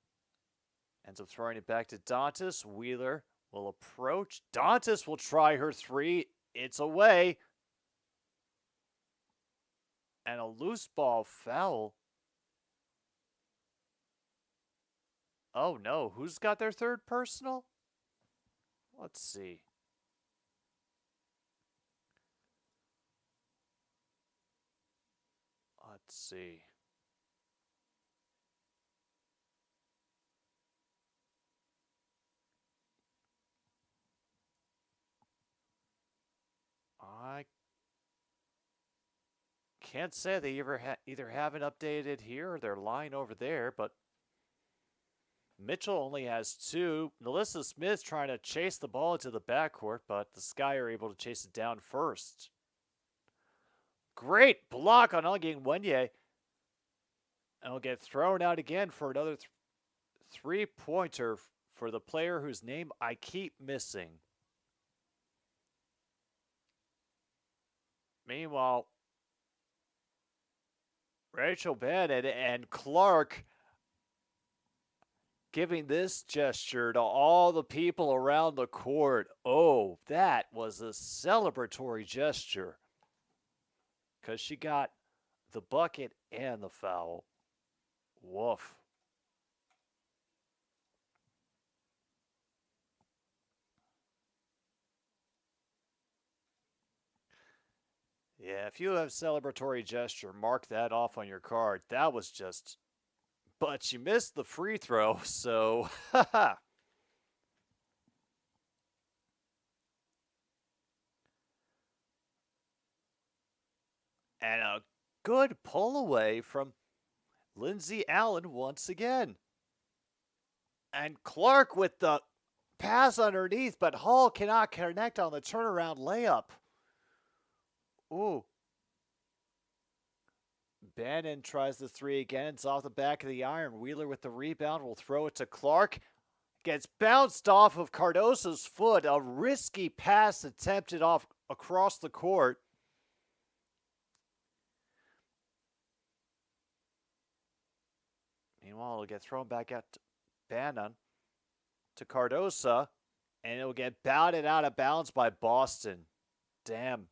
Ends up throwing it back to Dantas. Wheeler will approach. Dantas will try her 3. It's away. And a loose ball foul. Oh no, who's got their third personal? Let's see. Let's see. I can't say they either haven't updated here or they're lying over there, but Mitchell only has 2. Melissa Smith trying to chase the ball into the backcourt, but the Sky are able to chase it down first. Great block on Wenye. And it'll get thrown out again for another three-pointer for the player whose name I keep missing. Meanwhile, Rachel Bennett and Clark giving this gesture to all the people around the court. Oh, that was a celebratory gesture. Because she got the bucket and the foul. Woof. Yeah, if you have celebratory gesture, mark that off on your card. That was just... But she missed the free throw, so... haha. And a good pull away from Lindsay Allen once again. And Clark with the pass underneath, but Hall cannot connect on the turnaround layup. Ooh. Bannon tries the three again. It's off the back of the iron. Wheeler with the rebound will throw it to Clark. Gets bounced off of Cardoso's foot. A risky pass attempted off across the court. Meanwhile, it'll get thrown back out to Bannon, to Cardoso, and it'll get batted out of bounds by Boston. Damn.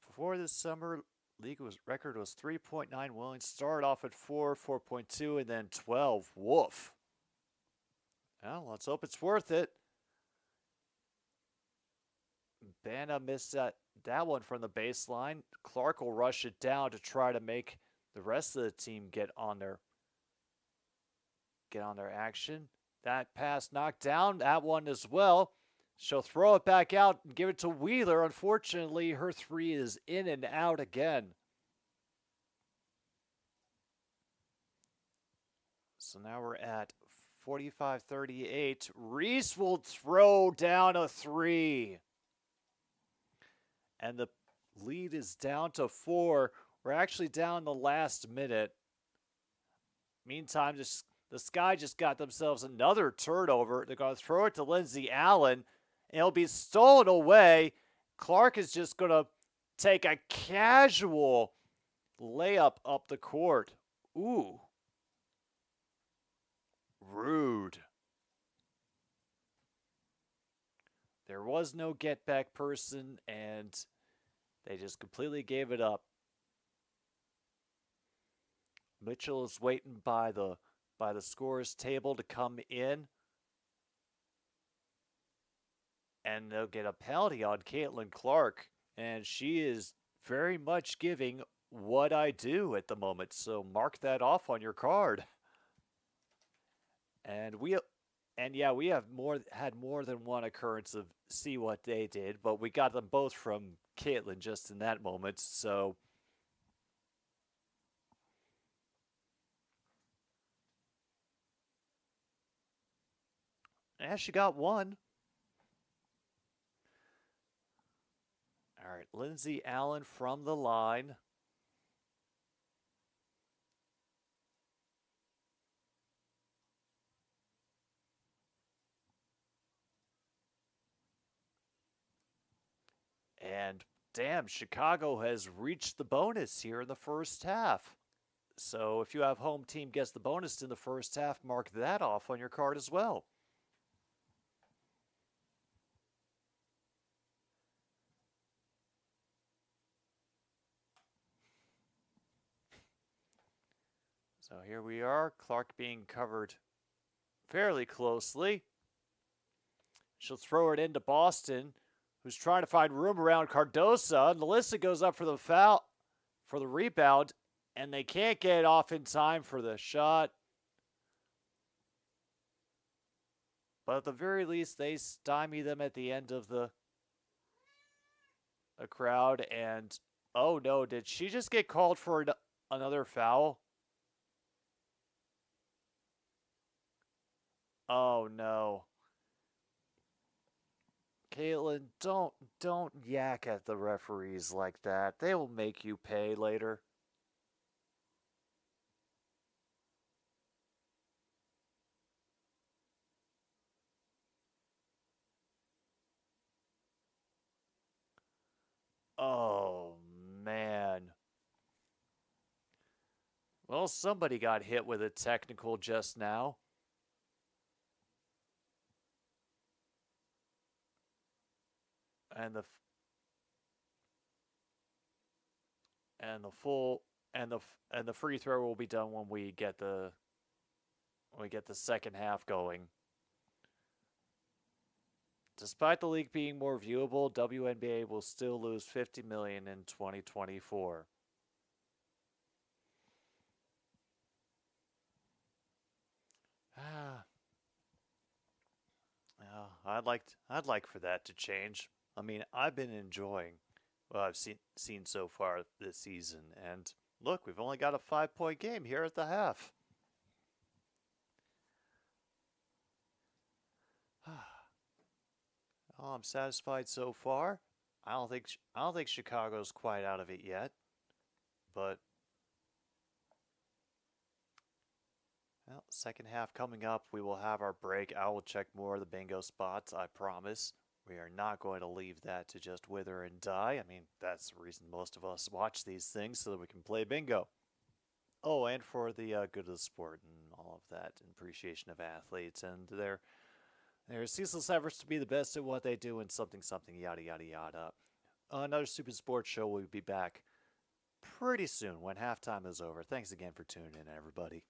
Before this summer, league record was 3.9 willing. Started off at 4, 4.2, and then 12. Woof. Well, let's hope it's worth it. Banna missed that one from the baseline. Clark will rush it down to try to make the rest of the team get on their action. That pass knocked down. That one as well. She'll throw it back out and give it to Wheeler. Unfortunately, her three is in and out again. So now we're at 45-38. Reese will throw down a three. And the lead is down to 4. We're actually down the last minute. Meantime, the Sky just got themselves another turnover. They're going to throw it to Lindsay Allen. And it'll be stolen away. Clark is just going to take a casual layup up the court. Ooh. Rude. There was no get back person, and they just completely gave it up. Mitchell is waiting by the scorer's table to come in. And they'll get a penalty on Caitlin Clark. And she is very much giving what I do at the moment. So mark that off on your card. And we have had more than one occurrence of see what they did, but we got them both from Caitlin just in that moment. So yeah, she got one. All right, Lindsay Allen from the line. And damn, Chicago has reached the bonus here in the first half. So if you have home team gets the bonus in the first half, mark that off on your card as well. So here we are, Clark being covered fairly closely. She'll throw it into Boston, who's trying to find room around Cardoso. And Melissa goes up for the foul, for the rebound, and they can't get it off in time for the shot. But at the very least, they stymie them at the end of the crowd. And, oh no, did she just get called for another foul? Oh no. Caitlin, don't yak at the referees like that. They will make you pay later. Oh, man. Well, somebody got hit with a technical just now. And the free throw will be done when we get the second half going. Despite the league being more viewable, WNBA will still lose $50 million in 2024. I'd like for that to change. I mean, I've been enjoying what I've seen so far this season, and look, we've only got a 5-point game here at the half. Oh, I'm satisfied so far. I don't think Chicago's quite out of it yet, but well, second half coming up. We will have our break. I will check more of the bingo spots, I promise. We are not going to leave that to just wither and die. I mean, that's the reason most of us watch these things, so that we can play bingo. Oh, and for the good of the sport and all of that, and appreciation of athletes and their ceaseless efforts to be the best at what they do, and something, yada, yada, yada. Another Stupid Sports Show will be back pretty soon when halftime is over. Thanks again for tuning in, everybody.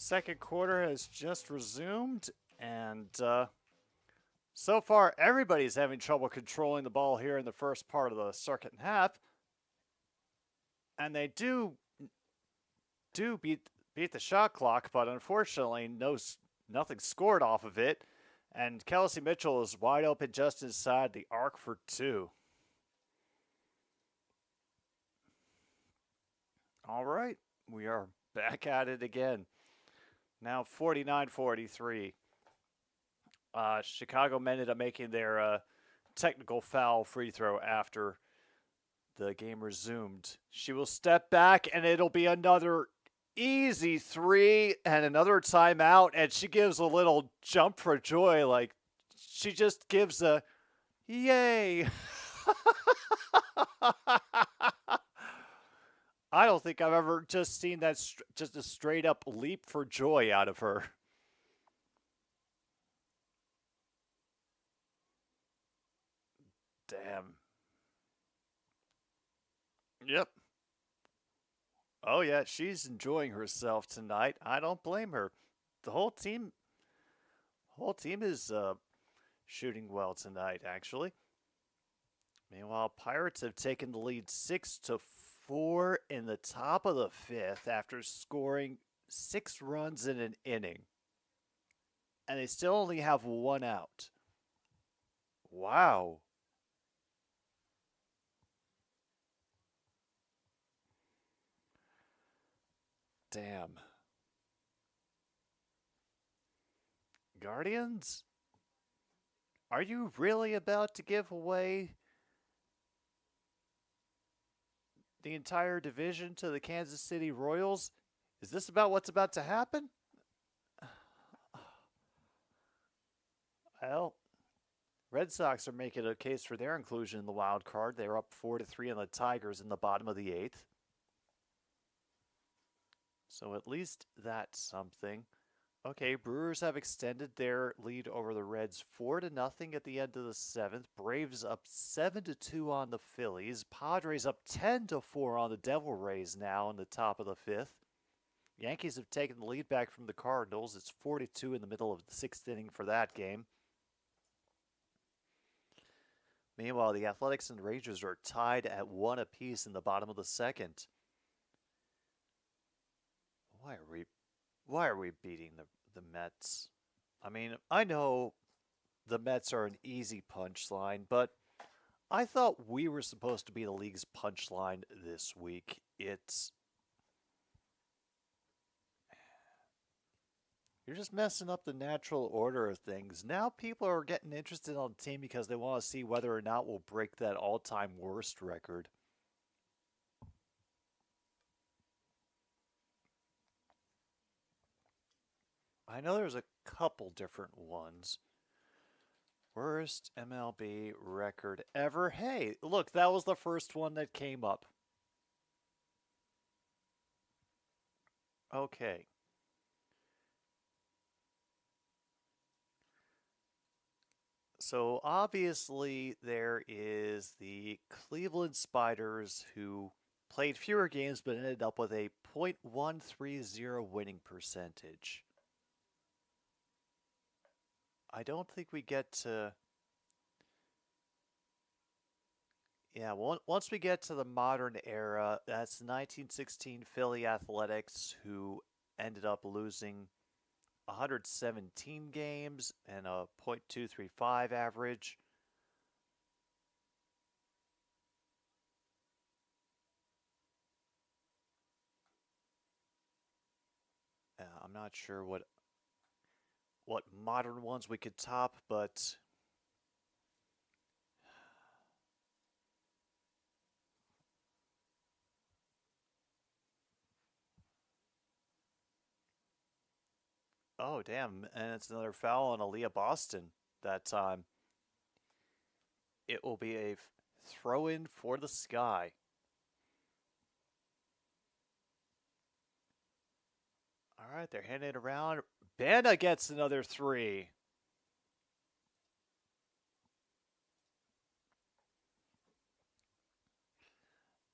second quarter has just resumed, and so far everybody's having trouble controlling the ball here in the first part of the second half. And they do beat the shot clock, but unfortunately nothing scored off of it. And Kelsey Mitchell is wide open just inside the arc for 2. All right, we are back at it again. Now 49-43. Chicago ended up making their technical foul free throw after the game resumed. She will step back, and it'll be another easy 3 and another timeout, and she gives a little jump for joy. Like, she just gives a yay. I don't think I've ever just seen that just a straight up leap for joy out of her. Damn. Yep. Oh yeah, she's enjoying herself tonight. I don't blame her. The whole team is shooting well tonight, actually. Meanwhile, Pirates have taken the lead 6-4 in the top of the 5th after scoring 6 runs in an inning. And they still only have 1 out. Wow. Damn. Guardians? Are you really about to give away the entire division to the Kansas City Royals? Is this about what's about to happen? Well, Red Sox are making a case for their inclusion in the wild card. They're up 4-3 on the Tigers in the bottom of the 8th. So at least that's something. Okay, Brewers have extended their lead over the Reds 4-0 at the end of the 7th. Braves up 7-2 on the Phillies. Padres up 10-4 on the Devil Rays now in the top of the 5th. Yankees have taken the lead back from the Cardinals. It's 4-2 in the middle of the 6th inning for that game. Meanwhile, the Athletics and Rangers are tied at 1 apiece in the bottom of the 2nd. Why are we beating the Mets? I mean, I know the Mets are an easy punchline, but I thought we were supposed to be the league's punchline this week. You're just messing up the natural order of things. Now people are getting interested on the team because they want to see whether or not we'll break that all-time worst record. I know there's a couple different ones. Worst MLB record ever. Hey, look, that was the first one that came up. Okay. So obviously there is the Cleveland Spiders who played fewer games but ended up with a .130 winning percentage. I don't think we get to... Yeah, once we get to the modern era, that's 1916 Philly Athletics, who ended up losing 117 games and a .235 average. I'm not sure what modern ones we could top, but oh damn, and it's another foul on Aaliyah Boston that time. It will be a throw-in for the Sky. All right, they're handing it around. Banda gets another 3.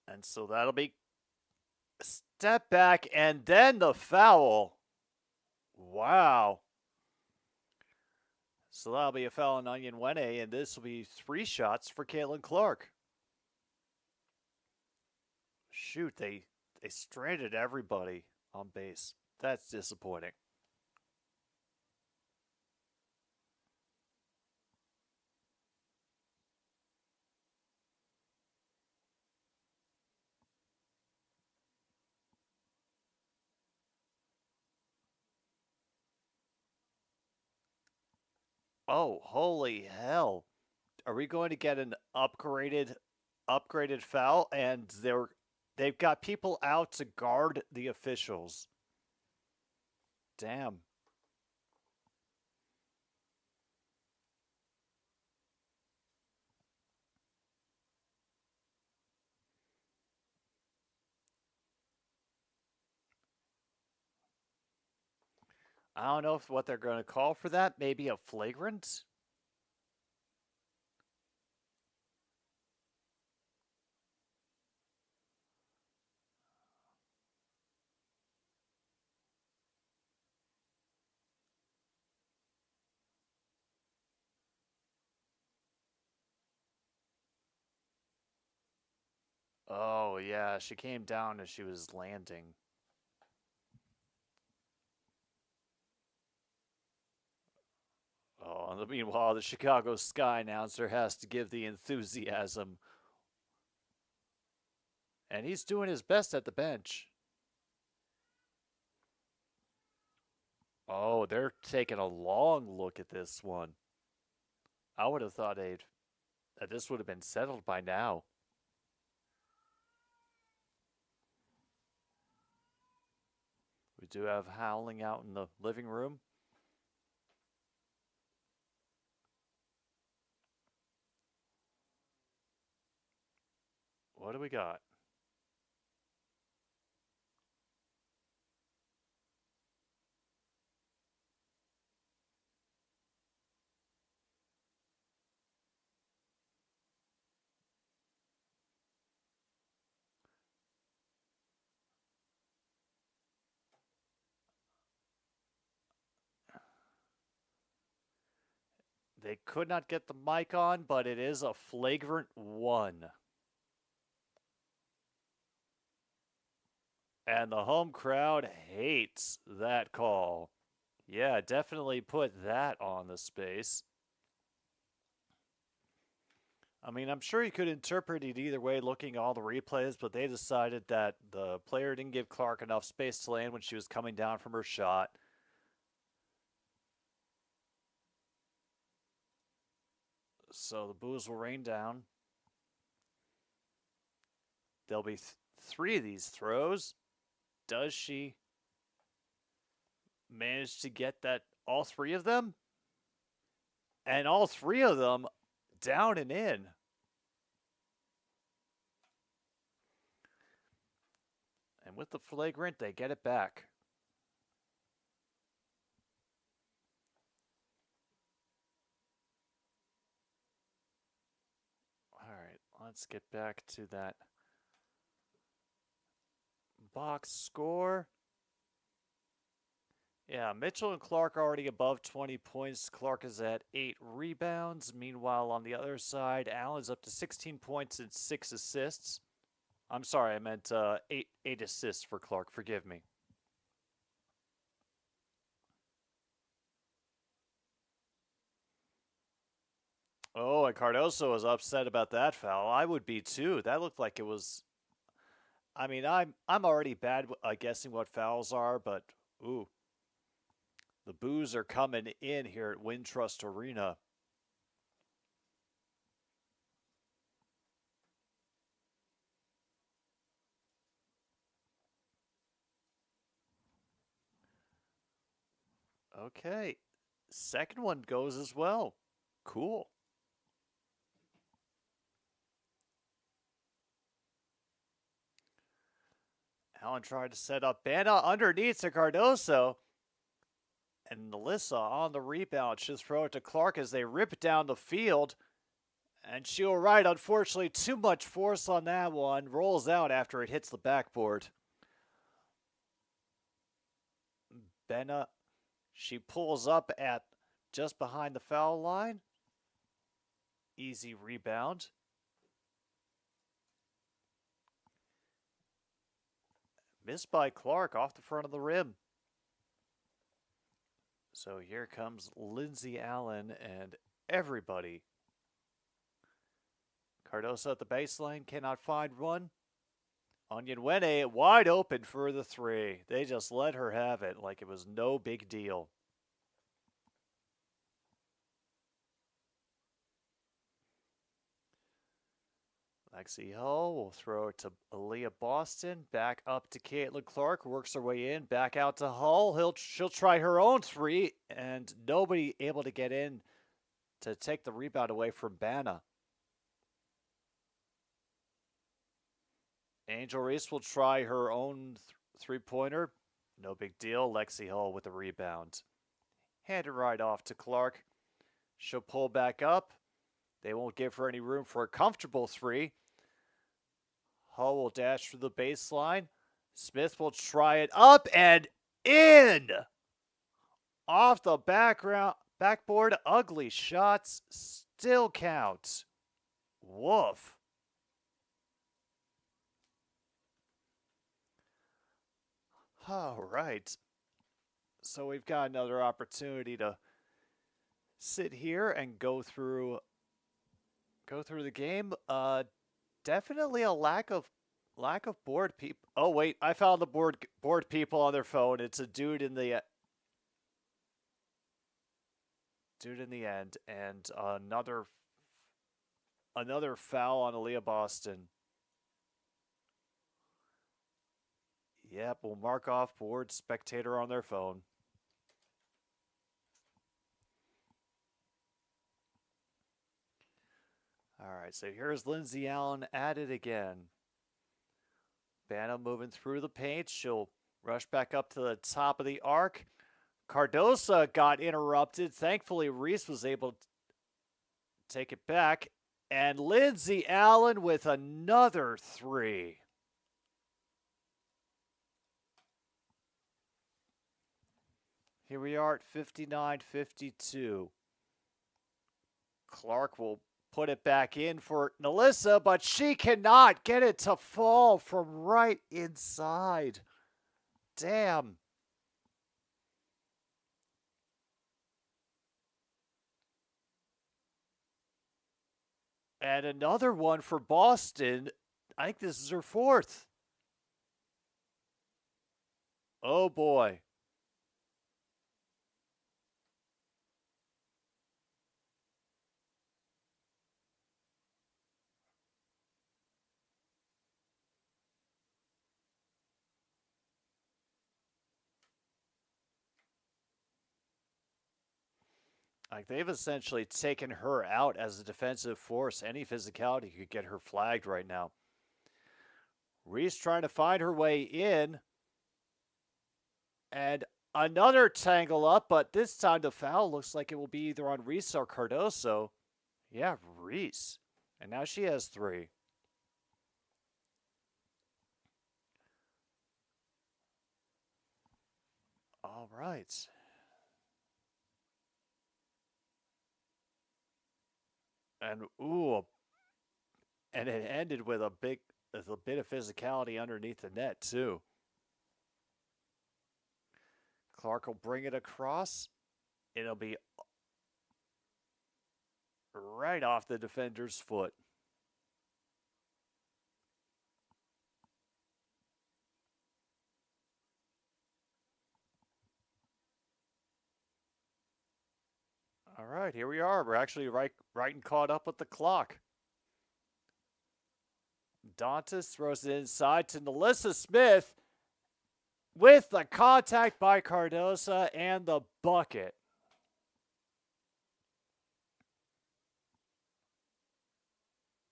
And so that'll be a step back and then the foul. Wow. So that'll be a foul on Onion Wene, and this will be 3 shots for Caitlin Clark. Shoot, they stranded everybody on base. That's disappointing. Oh, holy hell. Are we going to get an upgraded foul? And they've got people out to guard the officials. Damn. I don't know what they're going to call for that. Maybe a flagrant? Oh, yeah, she came down as she was landing. Oh, and meanwhile, the Chicago Sky announcer has to give the enthusiasm. And he's doing his best at the bench. Oh, they're taking a long look at this one. I would have thought that this would have been settled by now. We do have howling out in the living room. What do we got? They could not get the mic on, but it is a flagrant 1. And the home crowd hates that call. Yeah, definitely put that on the space. I mean, I'm sure you could interpret it either way looking at all the replays, but they decided that the player didn't give Clark enough space to land when she was coming down from her shot. So the boos will rain down. There'll be 3 of these throws. Does she manage to get all 3 of them? And all 3 of them down and in. And with the flagrant, they get it back. All right, let's get back to that box score. Yeah, Mitchell and Clark are already above 20 points. Clark is at 8 rebounds. Meanwhile, on the other side, Allen's up to 16 points and 6 assists. I'm sorry, I meant 8 assists for Clark. Forgive me. Oh, and Cardoso was upset about that foul. I would be too. That looked like it was. I mean, I'm already bad at guessing what fouls are, but ooh, the boos are coming in here at Wintrust Arena. Okay, second one goes as well. Cool. Allen tried to set up Banna underneath to Cardoso. And Melissa on the rebound. She'll throw it to Clark as they rip down the field. And she'll ride, unfortunately, too much force on that one. Rolls out after it hits the backboard. Benna She pulls up at just behind the foul line. Easy rebound. Missed by Clark off the front of the rim. So here comes Lindsay Allen and everybody. Cardoso at the baseline, cannot find one. Onyenwene wide open for the three. They just let her have it like it was no big deal. Lexi Hull will throw it to Aaliyah Boston. Back up to Caitlin Clark. Works her way in. Back out to Hull. She'll try her own three. And nobody able to get in to take the rebound away from Banna. Angel Reese will try her own three-pointer. No big deal. Lexi Hull with the rebound. Hand it right off to Clark. She'll pull back up. They won't give her any room for a comfortable three. Hull will dash through the baseline. Smith will try it up and in! Off the backboard, ugly shots still count. Woof. All right. So we've got another opportunity to sit here and go through the game. Definitely a lack of board people. Oh wait, I found the board people on their phone. It's a dude in the end, and another foul on Aaliyah Boston. Yep, we'll mark off board spectator on their phone. All right, so here's Lindsay Allen at it again. Banna moving through the paint. She'll rush back up to the top of the arc. Cardoso got interrupted. Thankfully, Reese was able to take it back. And Lindsay Allen with another three. Here we are at 59-52. Clark will put it back in for Nalissa, but she cannot get it to fall from right inside. Damn. And another one for Boston. I think this is her fourth. Oh boy. Like, they've essentially taken her out as a defensive force. Any physicality could get her flagged right now. Reese trying to find her way in. And another tangle up, but this time the foul looks like it will be either on Reese or Cardoso. Yeah, Reese. And now she has three. All right. And and it ended with a bit of physicality underneath the net too. Clark will bring it across. It'll be right off the defender's foot. All right, here we are. We're actually right and caught up with the clock. Dantas throws it inside to Nalissa Smith with the contact by Cardoso and the bucket.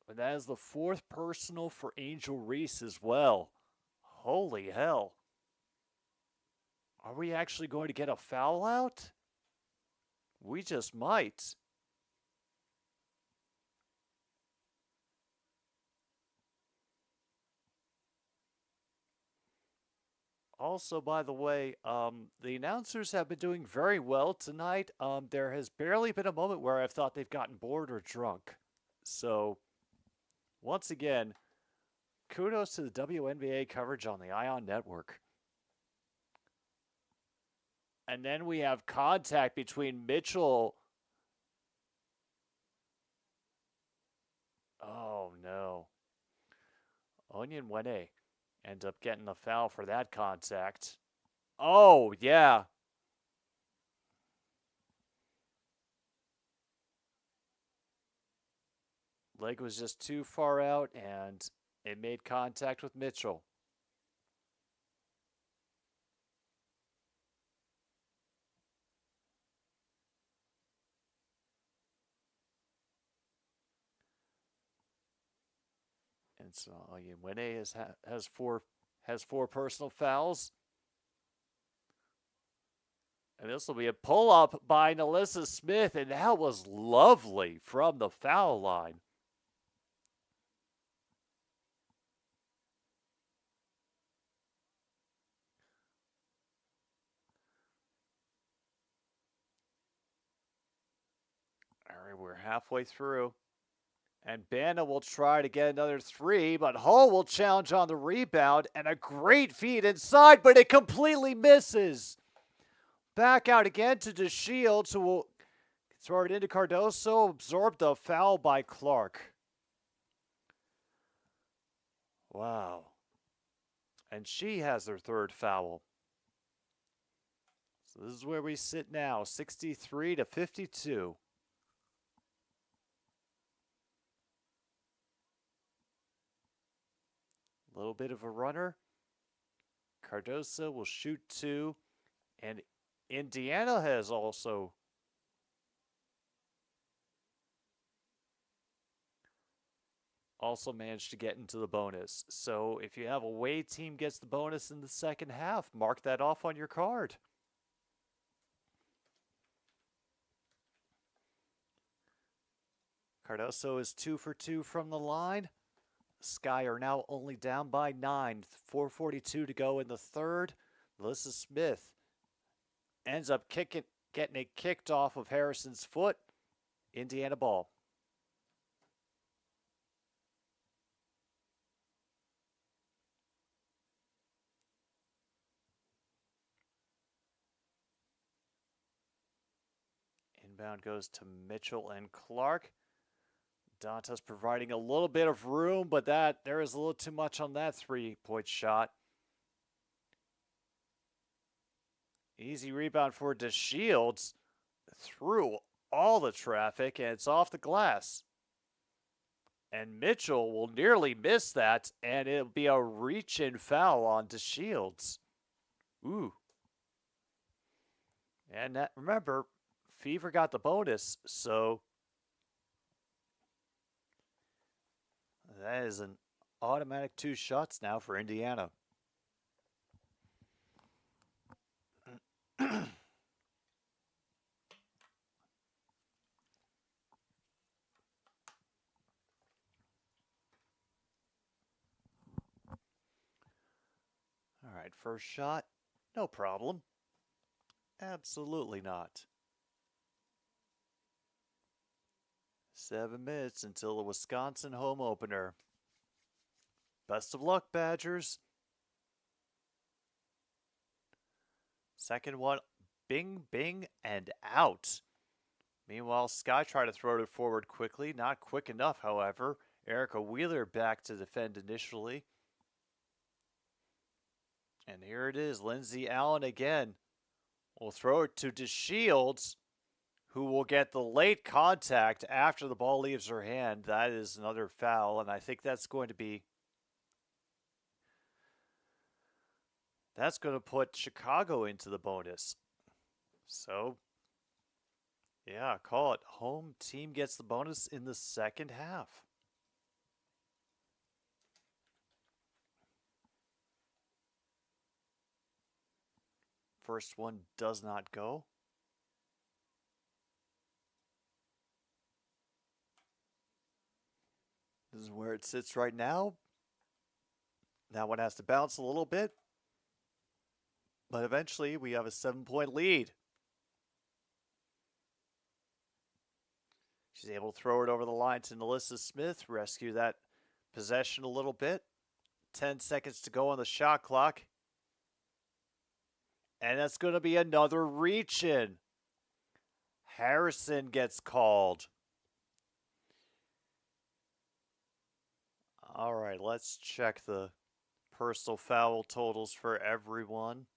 And that is the fourth personal for Angel Reese as well. Holy hell. Are we actually going to get a foul out? We just might. Also, by the way, the announcers have been doing very well tonight. There has barely been a moment where I've thought they've gotten bored or drunk. So, once again, kudos to the WNBA coverage on the Ion Network. And then we have contact between Mitchell. Oh, no. Onyenwene ends up getting the foul for that contact. Oh, yeah. Leg was just too far out, and it made contact with Mitchell. And so Onyenwene has four personal fouls. And this will be a pull-up by Nalissa Smith, and that was lovely from the foul line. All right, we're halfway through. And Banda will try to get another three, but Hull will challenge on the rebound, and a great feed inside, but it completely misses. Back out again to DeShields, who will throw it into Cardoso, absorb the foul by Clark. Wow. And she has her third foul. So this is where we sit now, 63-52. A little bit of a runner. Cardoso will shoot two, and Indiana has also managed to get into the bonus. So if you have a away team gets the bonus in the second half, mark that off on your card. Cardoso is 2 for 2 from the line. Sky are now only down by 9. 4:42 to go in the third. Melissa Smith ends up getting it kicked off of Harrison's foot. Indiana ball. Inbound goes to Mitchell and Clark. Dantas providing a little bit of room, but there is a little too much on that three-point shot. Easy rebound for DeShields through all the traffic, and it's off the glass. And Mitchell will nearly miss that, and it'll be a reach-in foul on DeShields. Ooh. And remember, Fever got the bonus, so that is an automatic 2 shots now for Indiana. All right, first shot, no problem. Absolutely not. 7 minutes until the Wisconsin home opener. Best of luck, Badgers. Second one, bing, bing, and out. Meanwhile, Sky tried to throw it forward quickly. Not quick enough, however. Erica Wheeler back to defend initially. And here it is, Lindsay Allen again. Will throw it to DeShields, who will get the late contact after the ball leaves her hand. That is another foul, and I think that's going to put Chicago into the bonus. So, yeah, call it. Home team gets the bonus in the second half. First one does not go. This is where it sits right now. That one has to bounce a little bit. But eventually, we have a 7-point lead. She's able to throw it over the line to Nalissa Smith, rescue that possession a little bit. 10 seconds to go on the shot clock. And that's going to be another reach-in. Harrison gets called. All right, let's check the personal foul totals for everyone.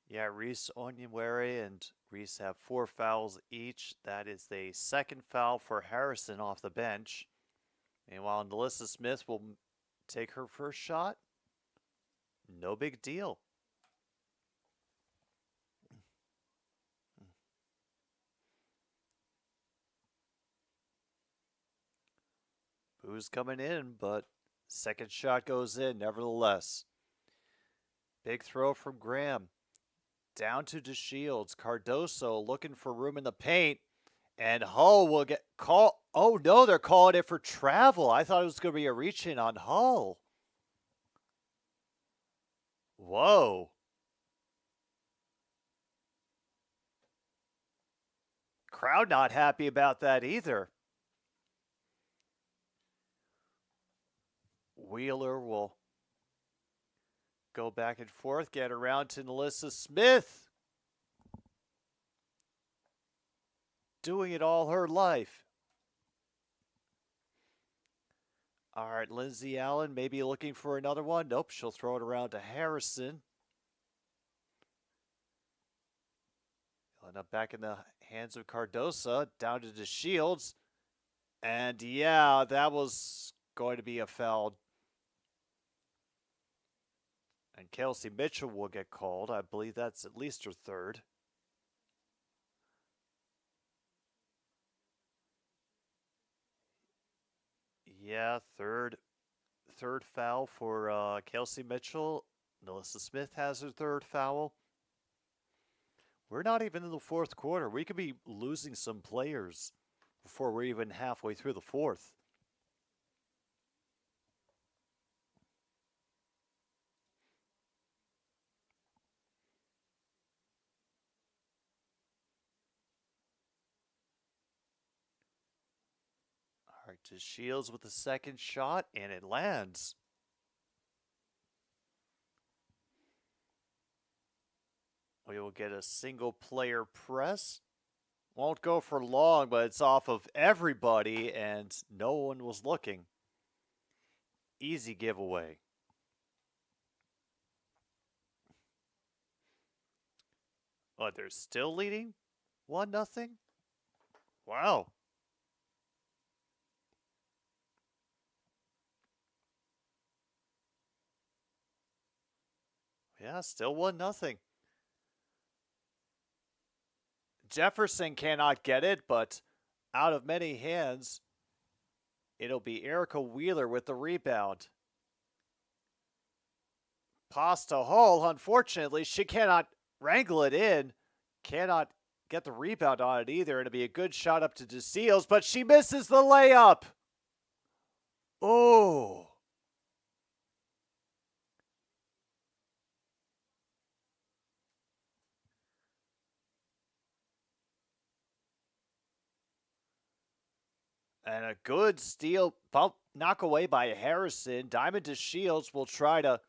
Yeah, Reese, Onyenwere, and Reese have 4 fouls each. That is the second foul for Harrison off the bench. Meanwhile, Nalissa Smith will take her first shot. No big deal. Boo's coming in, but second shot goes in nevertheless. Big throw from Graham. Down to DeShields. Cardoso looking for room in the paint. And Hull will get called. Oh, no, they're calling it for travel. I thought it was going to be a reach-in on Hull. Whoa. Crowd not happy about that either. Wheeler will go back and forth, get around to Nalissa Smith. Doing it all her life. All right, Lindsay Allen maybe looking for another one. Nope, she'll throw it around to Harrison. He'll end up back in the hands of Cardoso, down to DeShields. And yeah, that was going to be a foul. And Kelsey Mitchell will get called. I believe that's at least her third. Yeah, third foul for Kelsey Mitchell. Nalissa Smith has her third foul. We're not even in the fourth quarter. We could be losing some players before we're even halfway through the fourth. All right, DeShields with the second shot, and it lands. We will get a single player press. Won't go for long, but it's off of everybody, and no one was looking. Easy giveaway. Oh, they're still leading? 1-0? Wow. Yeah, still 1-0. Jefferson cannot get it, but out of many hands, it'll be Erica Wheeler with the rebound. Pass to Hull. Unfortunately, she cannot wrangle it in. Cannot get the rebound on it either. It'll be a good shot up to DeSeals, but she misses the layup. Oh. And a good steal, bump, knock away by Harrison. Diamond DeShields will try to.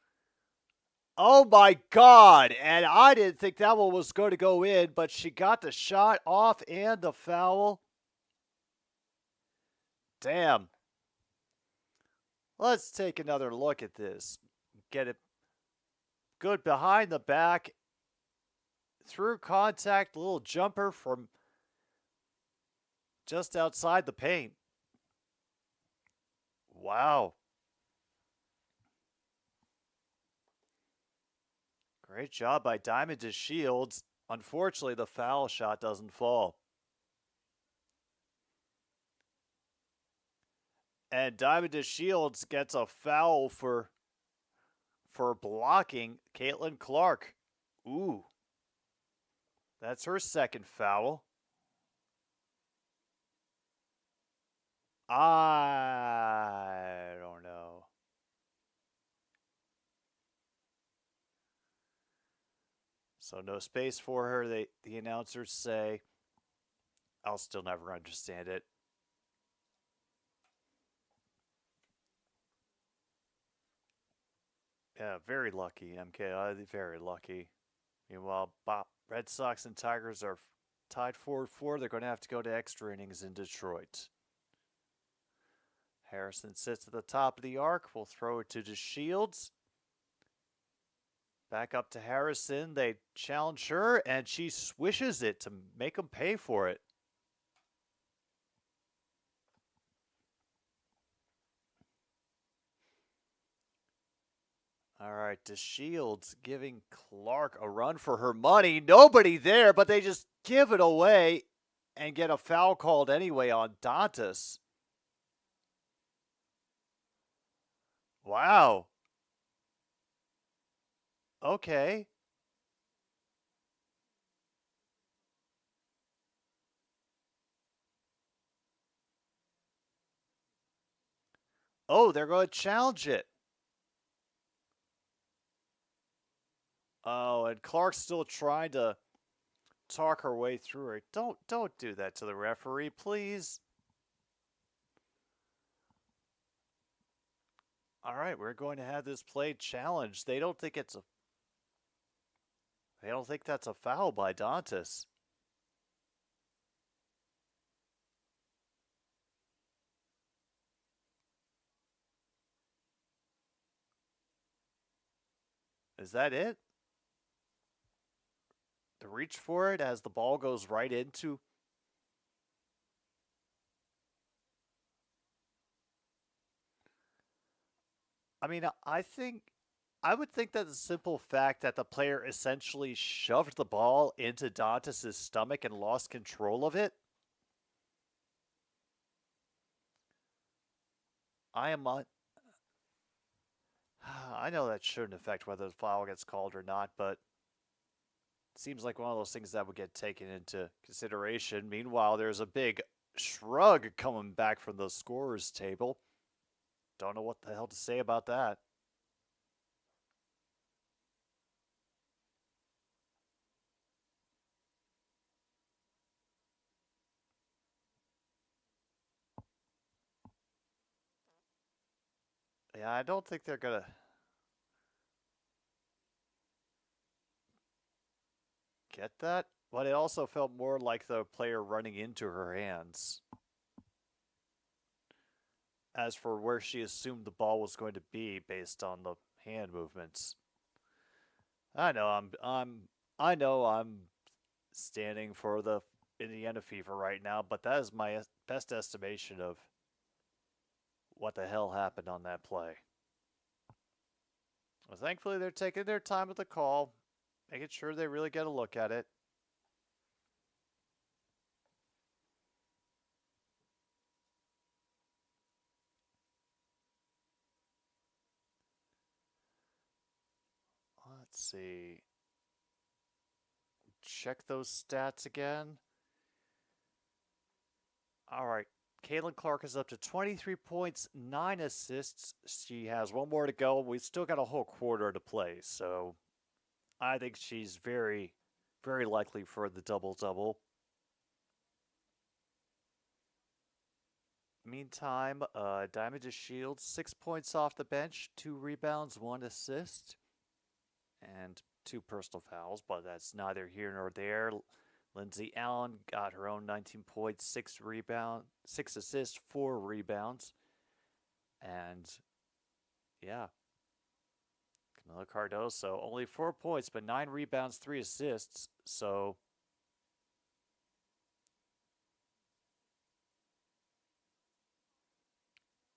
Oh my God! And I didn't think that one was going to go in, but she got the shot off and the foul. Damn. Let's take another look at this. Get it good behind the back. Through contact, little jumper from just outside the paint. Wow. Great job by Diamond DeShields. Unfortunately, the foul shot doesn't fall. And Diamond DeShields gets a foul for blocking Caitlin Clark. Ooh. That's her second foul. I don't know. So no space for her, the announcers say. I'll still never understand it. Yeah, very lucky, MK. Very lucky. Meanwhile, Red Sox and Tigers are tied 4-4. They're going to have to go to extra innings in Detroit. Harrison sits at the top of the arc. We'll throw it to DeShields. Back up to Harrison. They challenge her, and she swishes it to make them pay for it. All right, DeShields giving Clark a run for her money. Nobody there, but they just give it away and get a foul called anyway on Dantas. Wow. Okay. Oh, they're going to challenge it. Oh, and Clark's still trying to talk her way through it. Don't do that to the referee, please. All right, we're going to have this play challenged. They don't think that's a foul by Dantas. Is that it? To reach for it as the ball goes right into. I mean, I would think that the simple fact that the player essentially shoved the ball into Dantas' stomach and lost control of it. I know that shouldn't affect whether the foul gets called or not, but it seems like one of those things that would get taken into consideration. Meanwhile, there's a big shrug coming back from the scorer's table. Don't know what the hell to say about that. Yeah, I don't think they're going to get that, but it also felt more like the player running into her hands. As for where she assumed the ball was going to be based on the hand movements. I know I'm standing for the Indiana Fever right now, but that is my best estimation of what the hell happened on that play. Well, thankfully they're taking their time with the call, making sure they really get a look at it. Let's see. Check those stats again. All right. Caitlin Clark is up to 23 points, 9 assists. She has one more to go. We've still got a whole quarter to play, so I think she's very, very likely for the double-double. Meantime, Diamond DeShields, 6 points off the bench, 2 rebounds, 1 assist, and 2 personal fouls, but that's neither here nor there. Lindsay Allen got her own 19 points, 6 assists, 4 rebounds. And yeah, Camila Cardoso, only 4 points, but 9 rebounds, 3 assists. So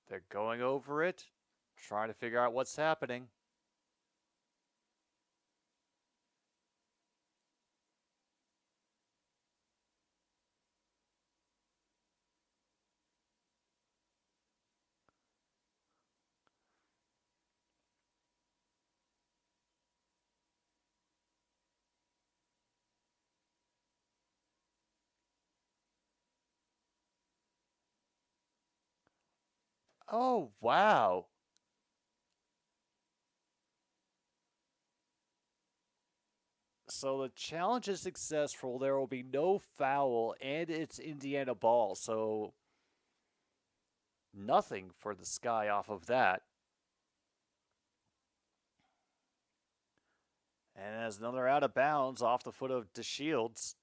they're going over it, trying to figure out what's happening. Oh, wow. So the challenge is successful. There will be no foul, and it's Indiana ball. So nothing for the Sky off of that. And as another out of bounds off the foot of DeShields.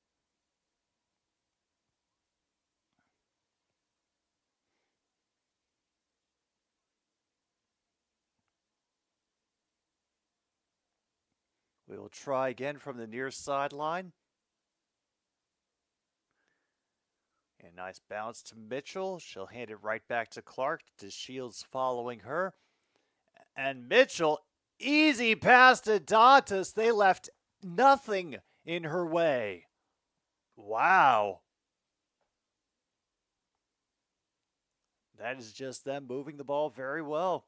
We will try again from the near sideline. And nice bounce to Mitchell. She'll hand it right back to Clark. DeShields following her. And Mitchell, easy pass to Dantas. They left nothing in her way. Wow. That is just them moving the ball very well.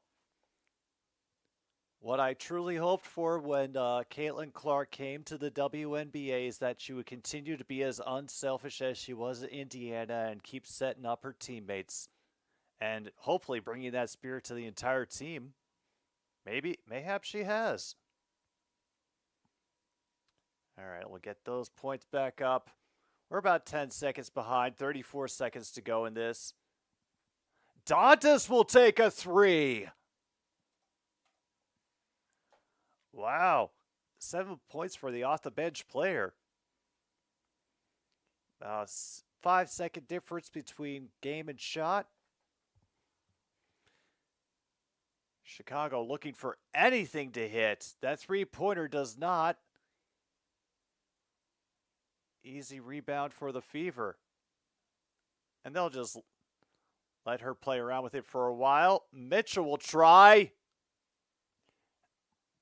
What I truly hoped for when Caitlin Clark came to the WNBA is that she would continue to be as unselfish as she was at Indiana and keep setting up her teammates and hopefully bringing that spirit to the entire team. Mayhap she has. All right, we'll get those points back up. We're about 10 seconds behind, 34 seconds to go in this. Dantas will take a three. Wow, 7 points for the off-the-bench player. 5-second difference between game and shot. Chicago looking for anything to hit. That three-pointer does not. Easy rebound for the Fever. And they'll just let her play around with it for a while. Mitchell will try.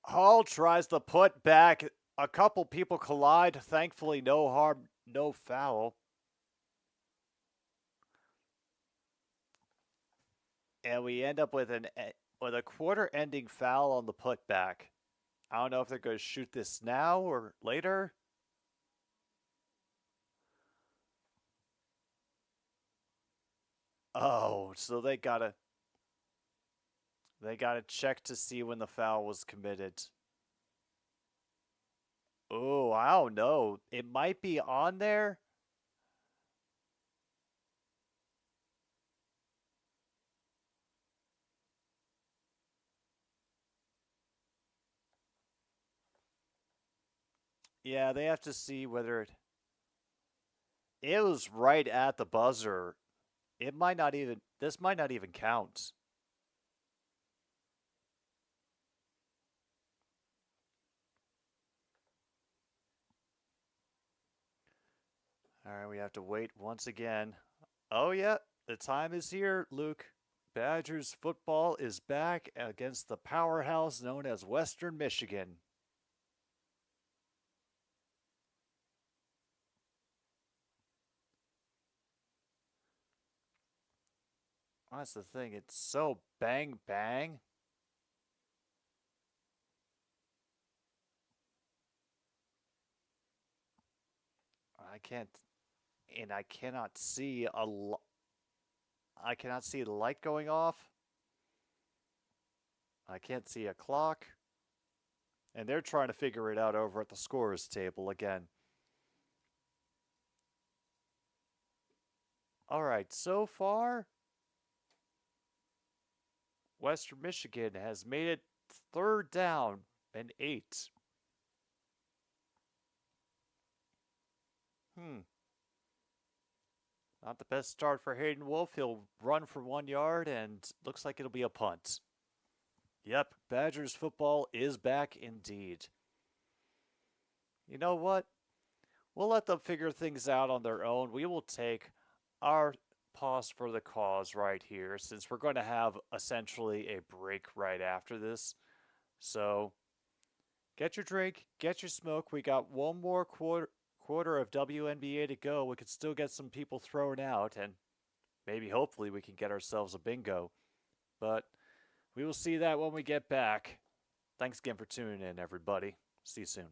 Hall tries to put back. A couple people collide. Thankfully, no harm, no foul. And we end up with a quarter-ending foul on the putback. I don't know if they're going to shoot this now or later. Oh, so they gotta check to see when the foul was committed. Oh, I don't know. It might be on there. Yeah, they have to see whether it was right at the buzzer. This might not even count. All right, we have to wait once again. Oh, yeah, the time is here, Luke. Badgers football is back against the powerhouse known as Western Michigan. That's the thing. It's so bang, bang. I cannot see I cannot see the light going off. I can't see a clock. And they're trying to figure it out over at the scorer's table again. All right, so far, Western Michigan has made it 3rd down and 8. Not the best start for Hayden Wolf. He'll run for 1 yard and looks like it'll be a punt. Yep, Badgers football is back indeed. You know what? We'll let them figure things out on their own. We will take our pause for the cause right here since we're going to have essentially a break right after this. So get your drink, get your smoke. We got one more quarter of WNBA to go. We could still get some people thrown out and maybe hopefully we can get ourselves a bingo. But we will see that when we get back. Thanks again for tuning in, everybody. See you soon.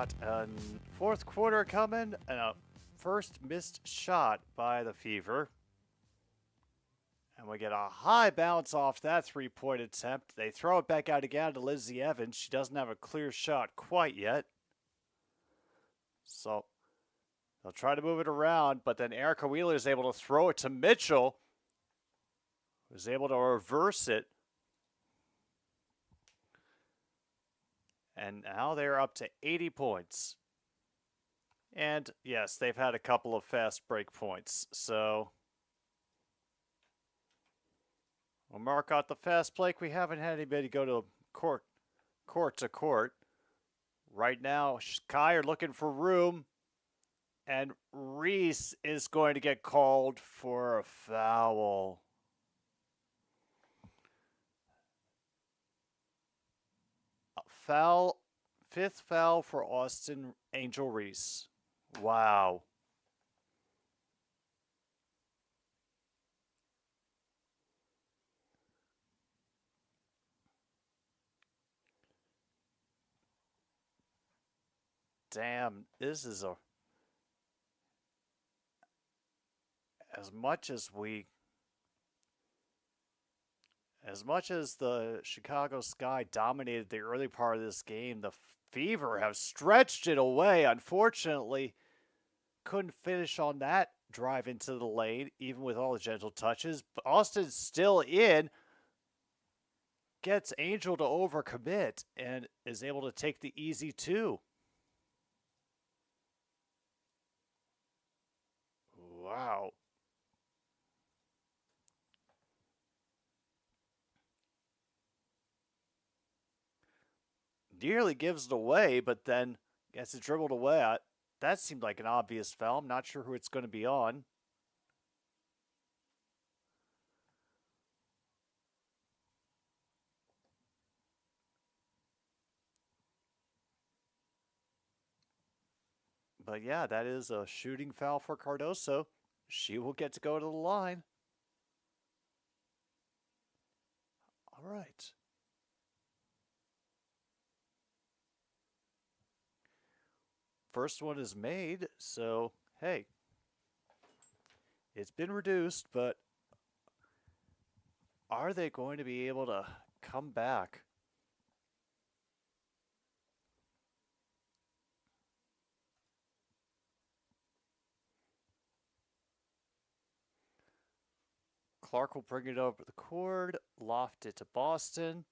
got a fourth quarter coming and a first missed shot by the Fever. And we get a high bounce off that three-point attempt. They throw it back out again to Lizzie Evans. She doesn't have a clear shot quite yet. So they'll try to move it around, but then Erica Wheeler is able to throw it to Mitchell, who's able to reverse it. And now they're up to 80 points. And yes, they've had a couple of fast break points. So we'll mark out the fast break. We haven't had anybody go to court to court. Right now, Sky are looking for room. And Reese is going to get called for a foul. Foul, fifth foul for Austin Angel Reese. Wow. Damn, this is as much as the Chicago Sky dominated the early part of this game, the Fever have stretched it away. Unfortunately, couldn't finish on that drive into the lane, even with all the gentle touches. But Austin's still in, gets Angel to overcommit, and is able to take the easy two. Wow. Nearly gives it away, but then gets it dribbled away. That seemed like an obvious foul. I'm not sure who it's going to be on. But yeah, that is a shooting foul for Cardoso. She will get to go to the line. All right. First one is made, so hey, it's been reduced, but are they going to be able to come back? Clark will bring it over the cord, loft it to Boston.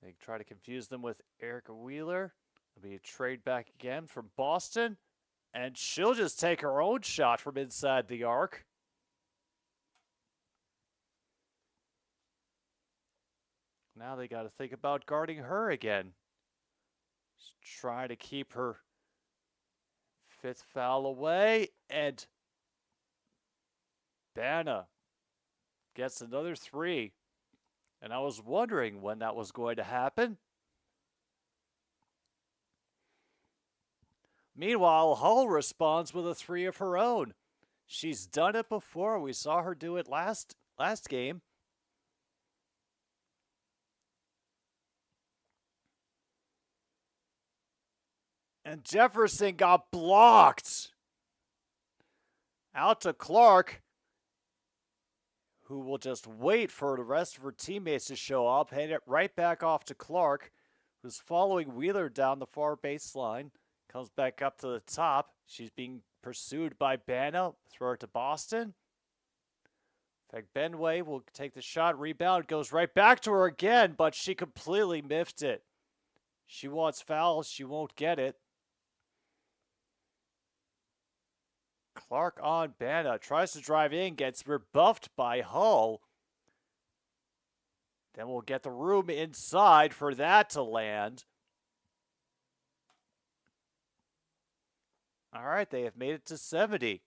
They try to confuse them with Erica Wheeler. It'll be a trade back again from Boston. And she'll just take her own shot from inside the arc. Now they got to think about guarding her again. Just try to keep her fifth foul away. And Banna gets another three. And I was wondering when that was going to happen. Meanwhile, Hull responds with a three of her own. She's done it before. We saw her do it last game. And Jefferson got blocked. Out to Clark, who will just wait for the rest of her teammates to show up. Hand it right back off to Clark, who's following Wheeler down the far baseline. Comes back up to the top. She's being pursued by Banna. Throw it to Boston. In fact, Benway will take the shot. Rebound goes right back to her again, but she completely miffed it. She wants fouls. She won't get it. Clark on Banna. Tries to drive in. Gets rebuffed by Hull. Then we'll get the room inside for that to land. All right, they have made it to 70.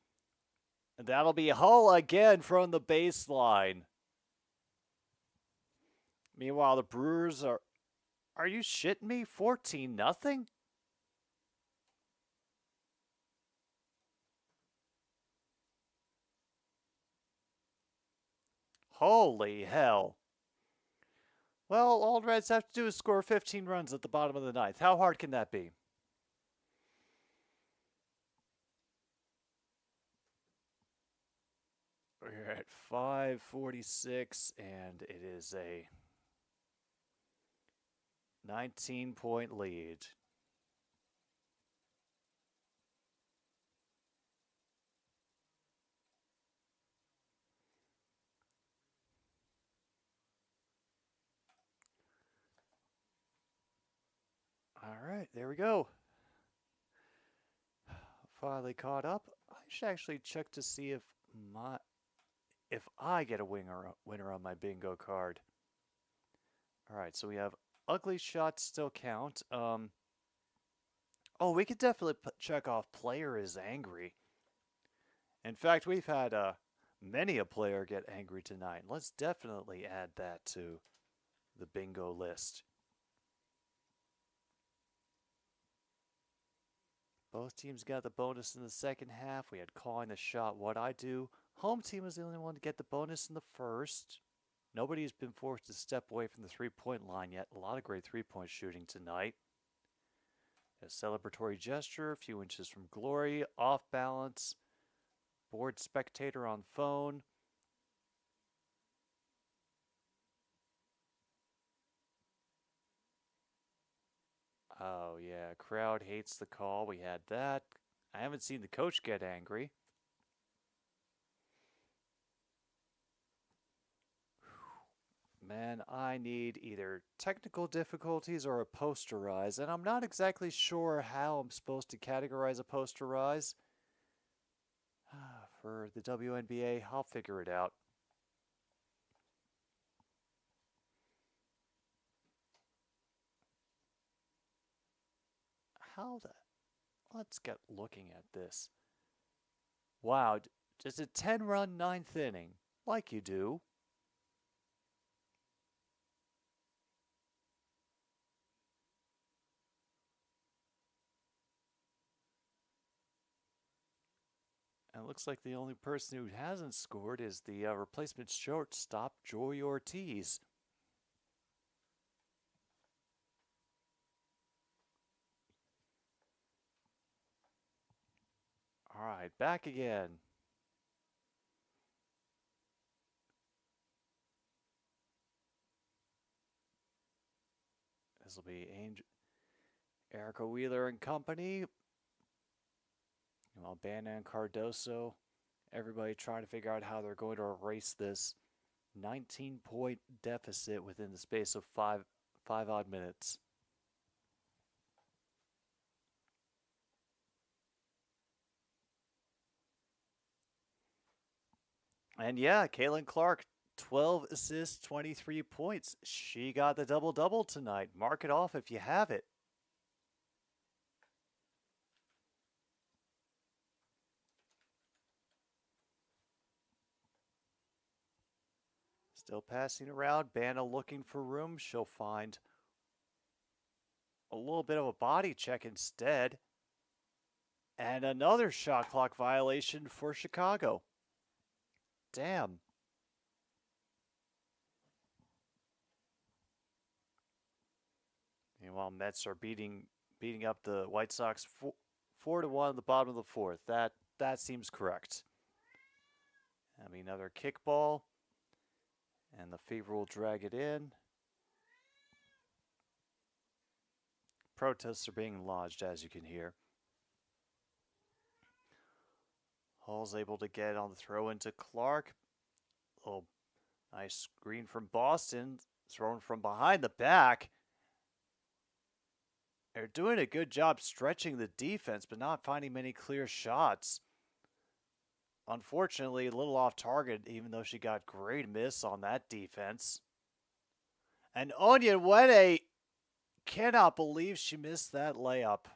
And that'll be Hull again from the baseline. Meanwhile, the Brewers are you shitting me? 14-0? Holy hell. Well, all the Reds have to do is score 15 runs at the bottom of the ninth. How hard can that be? We're at 5:46, and it is a 19-point lead. All right, there we go. Finally caught up. I should actually check to see if I get a winner on my bingo card. All right, so we have ugly shots still count. Oh, we could definitely check off player is angry. In fact, we've had many a player get angry tonight. Let's definitely add that to the bingo list. Both teams got the bonus in the second half. We had calling the shot, what I do. Home team was the only one to get the bonus in the first. Nobody's been forced to step away from the three-point line yet. A lot of great three-point shooting tonight. A celebratory gesture, a few inches from glory, off balance, bored spectator on phone. Oh, yeah, crowd hates the call. We had that. I haven't seen the coach get angry. Man, I need either technical difficulties or a posterize, and I'm not exactly sure how I'm supposed to categorize a posterize. For the WNBA, I'll figure it out. Let's get looking at this. Wow, just a 10-run ninth inning, like you do. And it looks like the only person who hasn't scored is the replacement shortstop, Joey Ortiz. All right, back again. This will be Erica Wheeler and company. Well, Banna and Cardoso, everybody trying to figure out how they're going to erase this 19-point deficit within the space of five odd minutes. And yeah, Caitlin Clark, 12 assists, 23 points. She got the double-double tonight. Mark it off if you have it. Still passing around. Banna looking for room. She'll find a little bit of a body check instead. And another shot clock violation for Chicago. Damn. Meanwhile, Mets are beating up the White Sox 4-1 at the bottom of the fourth. That seems correct. I mean, another kickball. And the Fever will drag it in. Protests are being lodged, as you can hear. Hall's able to get on the throw into Clark. Oh, nice screen from Boston. Thrown from behind the back. They're doing a good job stretching the defense, but not finding many clear shots. Unfortunately, a little off target, even though she got great miss on that defense. And Onyenwere cannot believe she missed that layup.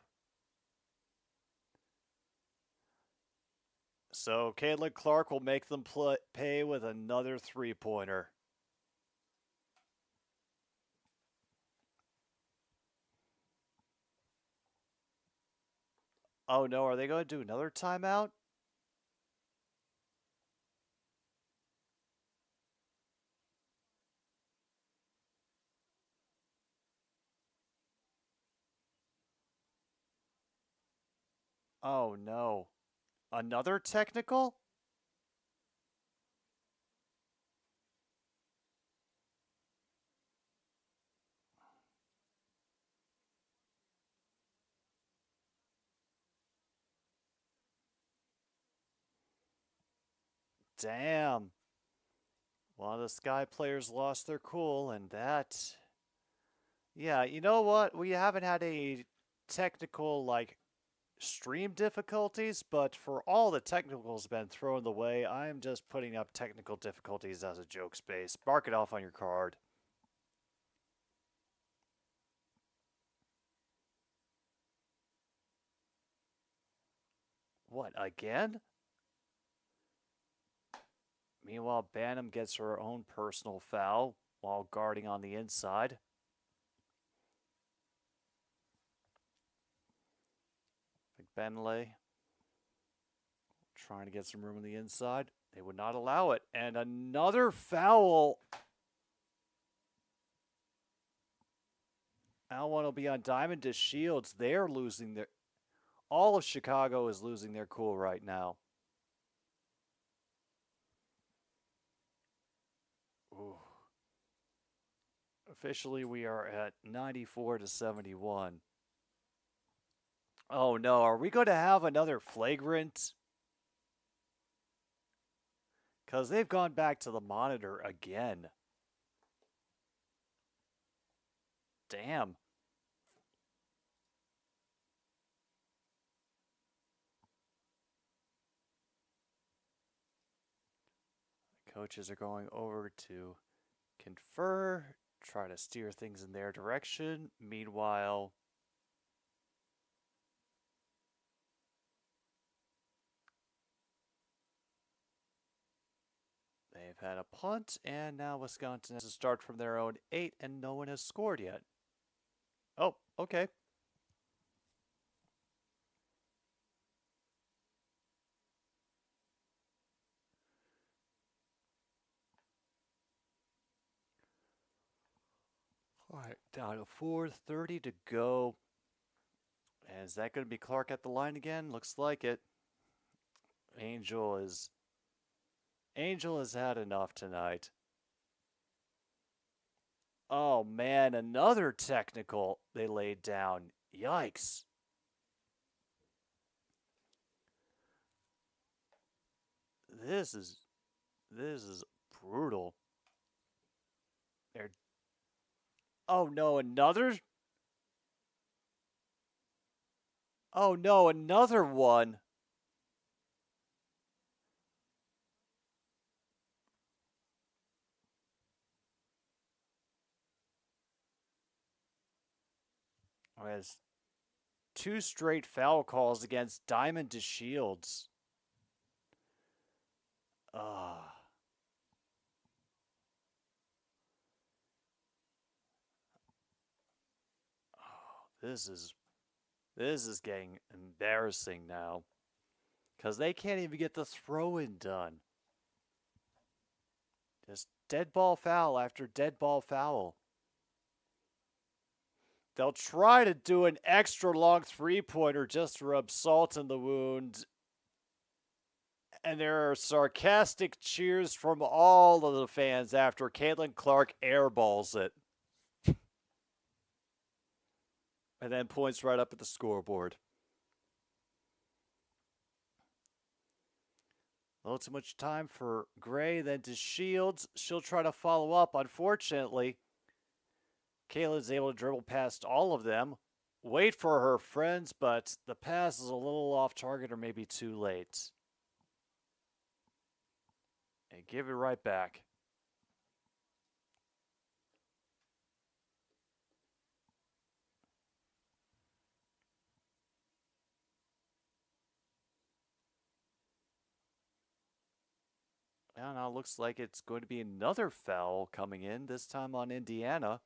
So Caitlin Clark will make them pay with another three-pointer. Oh no, are they going to do another timeout? Oh no. Another technical? Damn. One of the Sky players lost their cool, and that. Yeah, you know what? We haven't had any technical, like, stream difficulties, but for all the technicals been thrown the way, I'm just putting up technical difficulties as a joke space. Mark it off on your card. What, again? Meanwhile, Bantam gets her own personal foul while guarding on the inside. McBenley trying to get some room on the inside. They would not allow it. And another foul. Alwan will be on Diamond to Shields. They're losing their... All of Chicago is losing their cool right now. Ooh. Officially, we are at 94-71. Oh no, are we going to have another flagrant? Because they've gone back to the monitor again. Damn. The coaches are going over to confer, try to steer things in their direction. Meanwhile, they've had a punt, and now Wisconsin has to start from their own 8, and no one has scored yet. Oh, okay. All right, down to 4:30 to go. And is that going to be Clark at the line again? Looks like it. Angel has had enough tonight. Oh man, another technical they laid down. Yikes. This is brutal. They're... Oh no, another? Oh no, another one. Has 2 straight foul calls against Diamond to Shields. This is getting embarrassing now. Because they can't even get the throw-in done. Just dead ball foul after dead ball foul. They'll try to do an extra long three-pointer just to rub salt in the wound. And there are sarcastic cheers from all of the fans after Caitlin Clark airballs it. And then points right up at the scoreboard. A little too much time for Gray, then to Shields. She'll try to follow up. Unfortunately, Kayla's able to dribble past all of them, wait for her friends, but the pass is a little off target or maybe too late. And give it right back. And now it looks like it's going to be another foul coming in, this time on Indiana.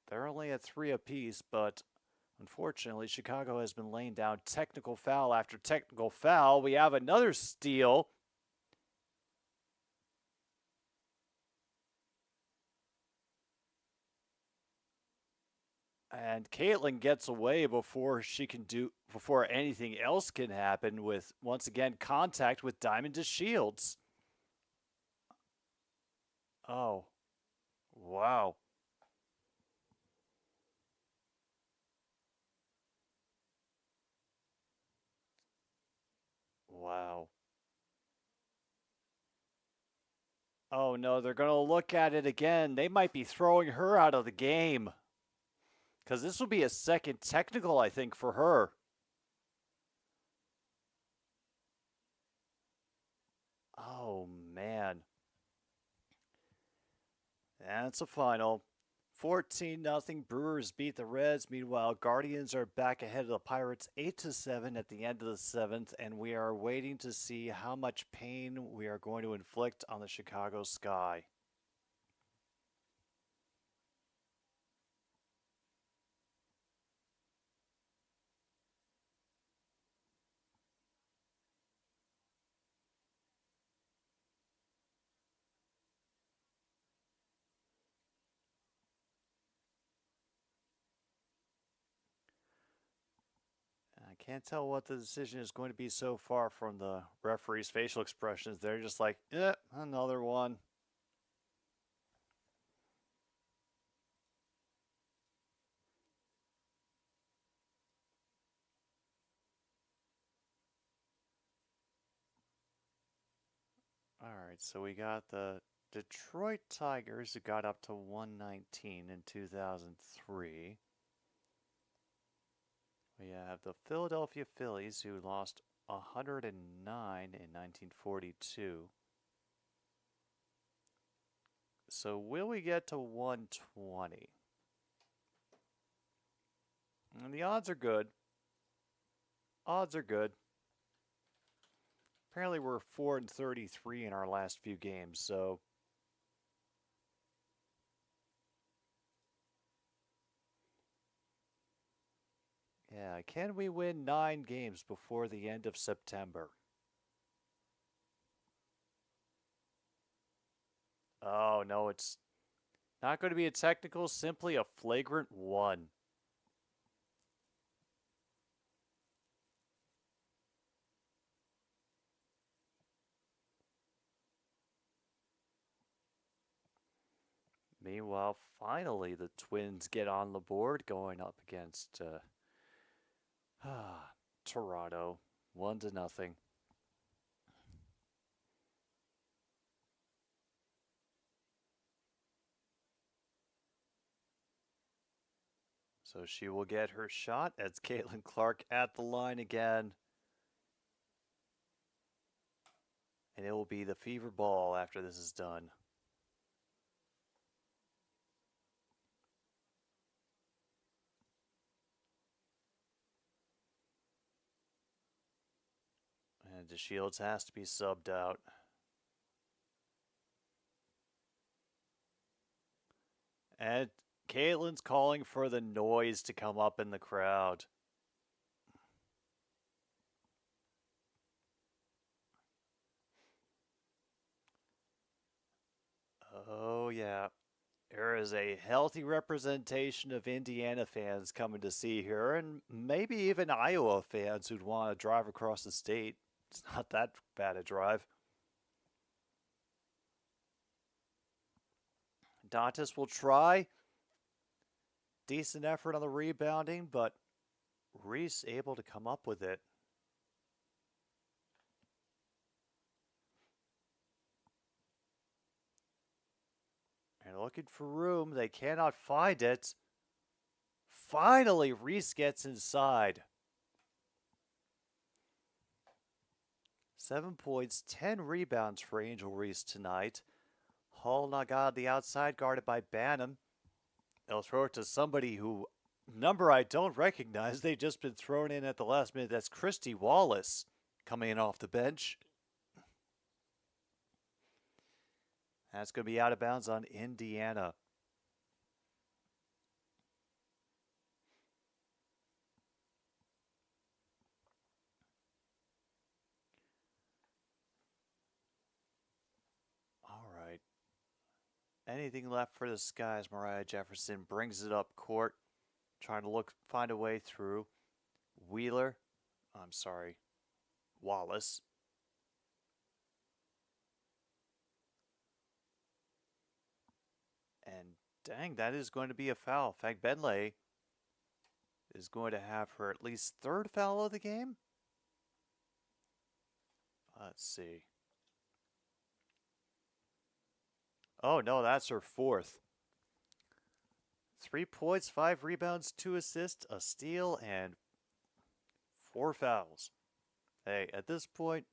They're only at 3 apiece, but unfortunately, Chicago has been laying down technical foul after technical foul. We have another steal. And Caitlin gets away before anything else can happen with, once again, contact with Diamond to Shields. Oh, wow. Wow. Oh no, they're going to look at it again. They might be throwing her out of the game. Because this will be a second technical, I think, for her. Oh, man. That's a final. 14-0 Brewers beat the Reds. Meanwhile, Guardians are back ahead of the Pirates 8-7 at the end of the 7th, and we are waiting to see how much pain we are going to inflict on the Chicago Sky. I can't tell what the decision is going to be so far from the referee's facial expressions. They're just like, another one. All right, so we got the Detroit Tigers who got up to 119 in 2003. We have the Philadelphia Phillies who lost 109 in 1942. So will we get to 120? And the odds are good. Odds are good. Apparently we're 4-33 in our last few games, so yeah, can we win 9 games before the end of September? Oh, no, it's not going to be a technical, simply a flagrant 1. Meanwhile, finally, the Twins get on the board going up against Toronto, 1-0. So she will get her shot as Caitlin Clark at the line again. And it will be the fever ball after this is done. And DeShields has to be subbed out. And Caitlin's calling for the noise to come up in the crowd. Oh, yeah. There is a healthy representation of Indiana fans coming to see her, and maybe even Iowa fans who'd want to drive across the state. It's not that bad a drive. Dantas will try. Decent effort on the rebounding, but Reese able to come up with it. And looking for room, they cannot find it. Finally, Reese gets inside. 7 points, 10 rebounds for Angel Reese tonight. Hall now got the outside, guarded by Banham. They'll throw it to somebody who, number I don't recognize. They've just been thrown in at the last minute. That's Christy Wallace coming in off the bench. That's going to be out of bounds on Indiana. All right. Anything left for the Skies? Mariah Jefferson brings it up court. trying to find a way through. Wheeler, I'm sorry, Wallace. And dang, that is going to be a foul. In fact, Benley is going to have her at least third foul of the game. Let's see. Oh, no, that's her fourth. 3 points, 5 rebounds, 2 assists, a steal, and 4 fouls. Hey, at this point,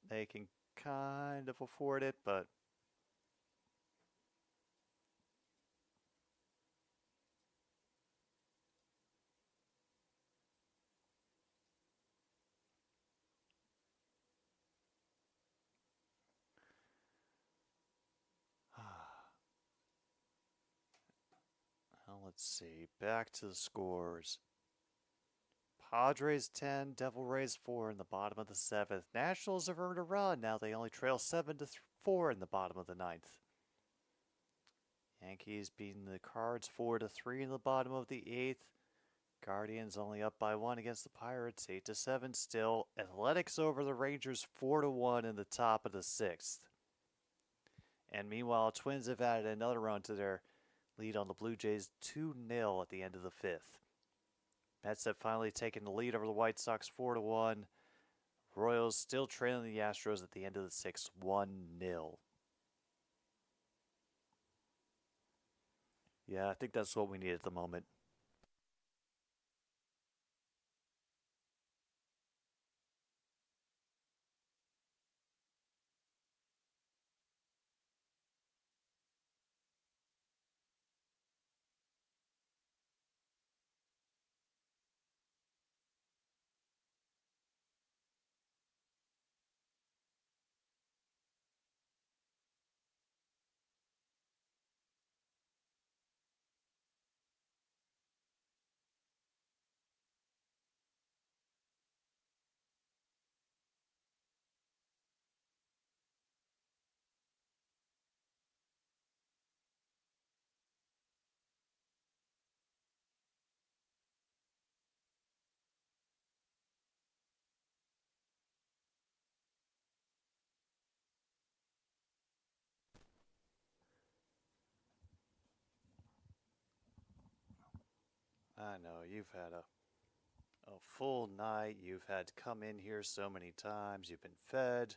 they can kind of afford it, but well, let's see. Back to the scores. Padres 10, Devil Rays 4 in the bottom of the 7th. Nationals have earned a run. Now they only trail 7-4 in the bottom of the 9th. Yankees beating the Cards 4-3 in the bottom of the 8th. Guardians only up by 1 against the Pirates, 8-7 still. Athletics over the Rangers 4-1 in the top of the 6th. And meanwhile, Twins have added another run to their lead on the Blue Jays, 2-0 at the end of the 5th. Mets have finally taken the lead over the White Sox 4-1. Royals still trailing the Astros at the end of the 6th, 1-0. Yeah, I think that's what we need at the moment. I know, you've had a full night. You've had to come in here so many times. You've been fed.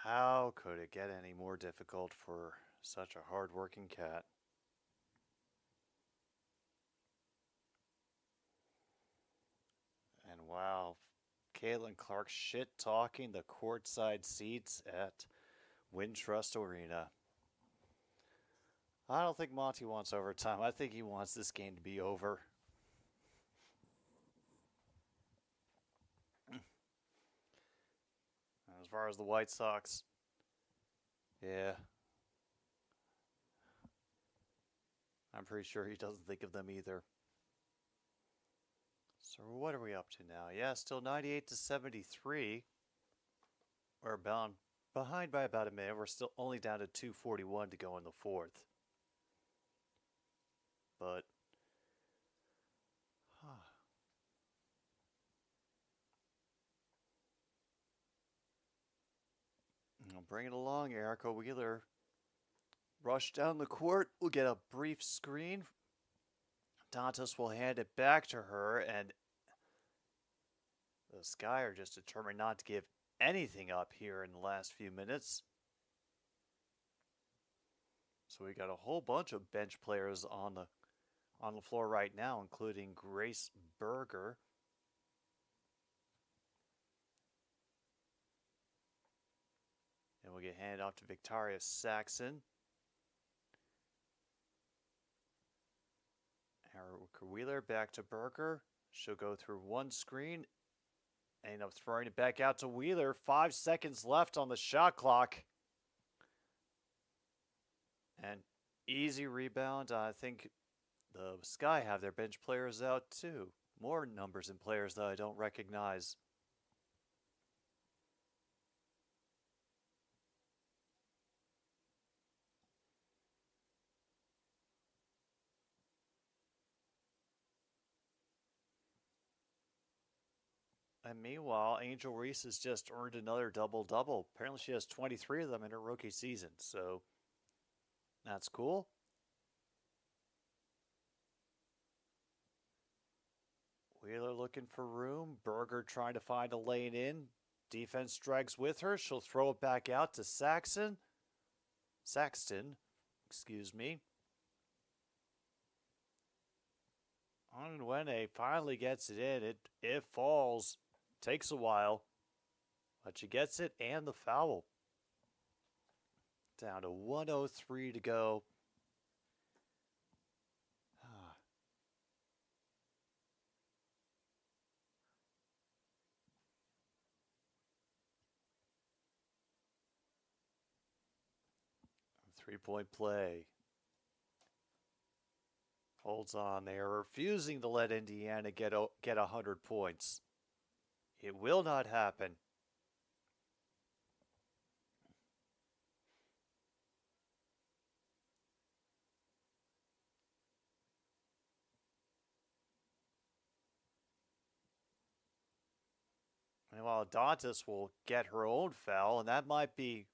How could it get any more difficult for such a hard-working cat? And wow, Caitlin Clark shit-talking the courtside seats at Wintrust Arena. I don't think Monty wants overtime. I think he wants this game to be over. As far as the White Sox, yeah. I'm pretty sure he doesn't think of them either. So what are we up to now? Yeah, still 98-73. We're behind by about a minute. We're still only down to 2:41 to go in the 4th. But bring it along, Erica Wheeler. Rush down the court. We'll get a brief screen. Dantas will hand it back to her, and the Sky are just determined not to give anything up here in the last few minutes. So we got a whole bunch of bench players on the floor right now, including Grace Berger. And we'll get handed off to Victoria Saxon. Erica Wheeler back to Berger. She'll go through one screen. End up throwing it back out to Wheeler. 5 seconds left on the shot clock. And easy rebound. I think the Sky have their bench players out too. More numbers and players that I don't recognize. And meanwhile, Angel Reese has just earned another double-double. Apparently she has 23 of them in her rookie season, so that's cool. Wheeler looking for room. Berger trying to find a lane in. Defense drags with her. She'll throw it back out to Saxton, excuse me. Onwene finally gets it in. It falls. Takes a while. But she gets it and the foul. Down to 1:03 to go. 3-point play. Holds on there, refusing to let Indiana get 100 points. It will not happen. Meanwhile, Dantas will get her own foul, and that might be...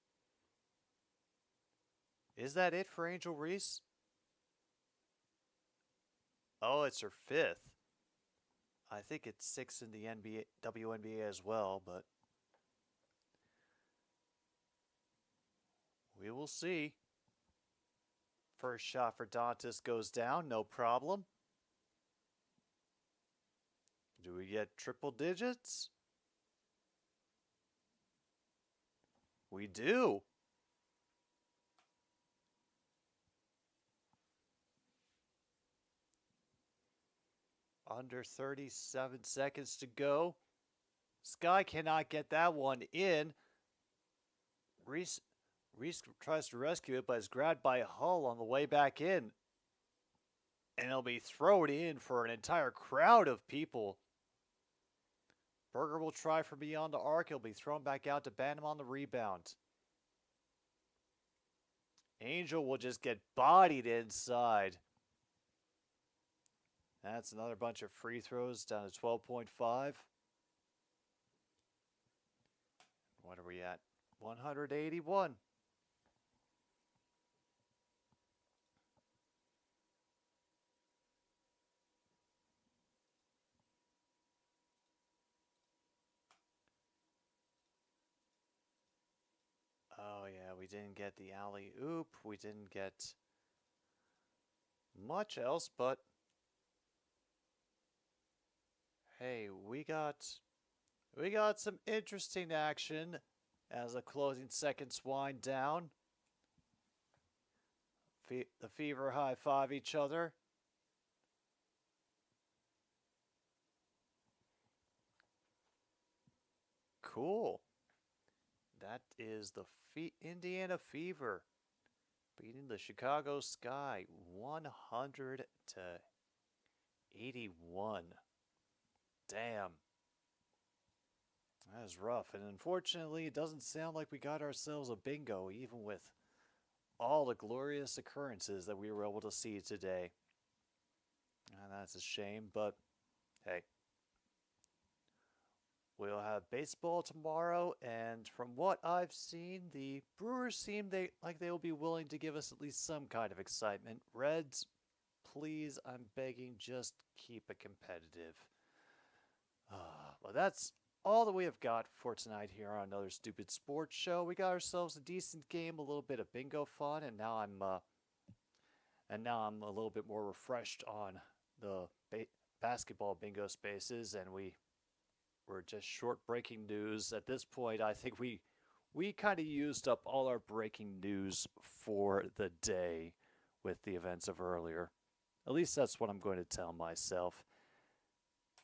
Is that it for Angel Reese? Oh, it's her 5th. I think it's 6 in the WNBA as well, but we will see. First shot for Dantas goes down, no problem. Do we get triple digits? We do. Under 37 seconds to go. Sky cannot get that one in. Reese tries to rescue it, but is grabbed by Hull on the way back in. And it'll be thrown in for an entire crowd of people. Berger will try from beyond the arc. He'll be thrown back out to Bantam on the rebound. Angel will just get bodied inside. That's another bunch of free throws down to 12.5. What are we at? 181. Oh yeah, we didn't get the alley-oop. We didn't get much else, but hey, we got some interesting action as the closing seconds wind down. The Fever high-five each other. Cool. That is the Indiana Fever beating the Chicago Sky 100-81. Damn. That is rough. And unfortunately, it doesn't sound like we got ourselves a bingo, even with all the glorious occurrences that we were able to see today. And that's a shame, but hey. We'll have baseball tomorrow, and from what I've seen, the Brewers seem like they will be willing to give us at least some kind of excitement. Reds, please, I'm begging, just keep it competitive. Well, that's all that we have got for tonight here on another Stupid Sports Show. We got ourselves a decent game, a little bit of bingo fun, and now I'm a little bit more refreshed on the basketball bingo spaces, and we're just short breaking news at this point. I think we kind of used up all our breaking news for the day with the events of earlier. At least that's what I'm going to tell myself.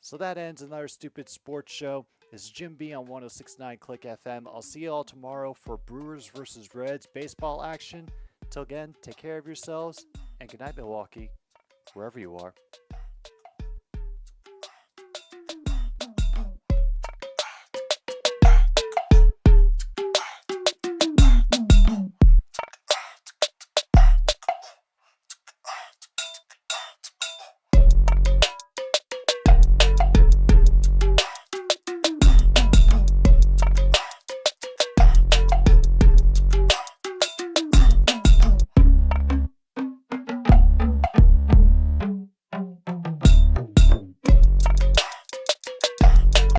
So that ends another Stupid Sports Show. This is Jim B on 106.9 Click FM. I'll see you all tomorrow for Brewers versus Reds baseball action. Till again, take care of yourselves, and good night, Milwaukee, wherever you are.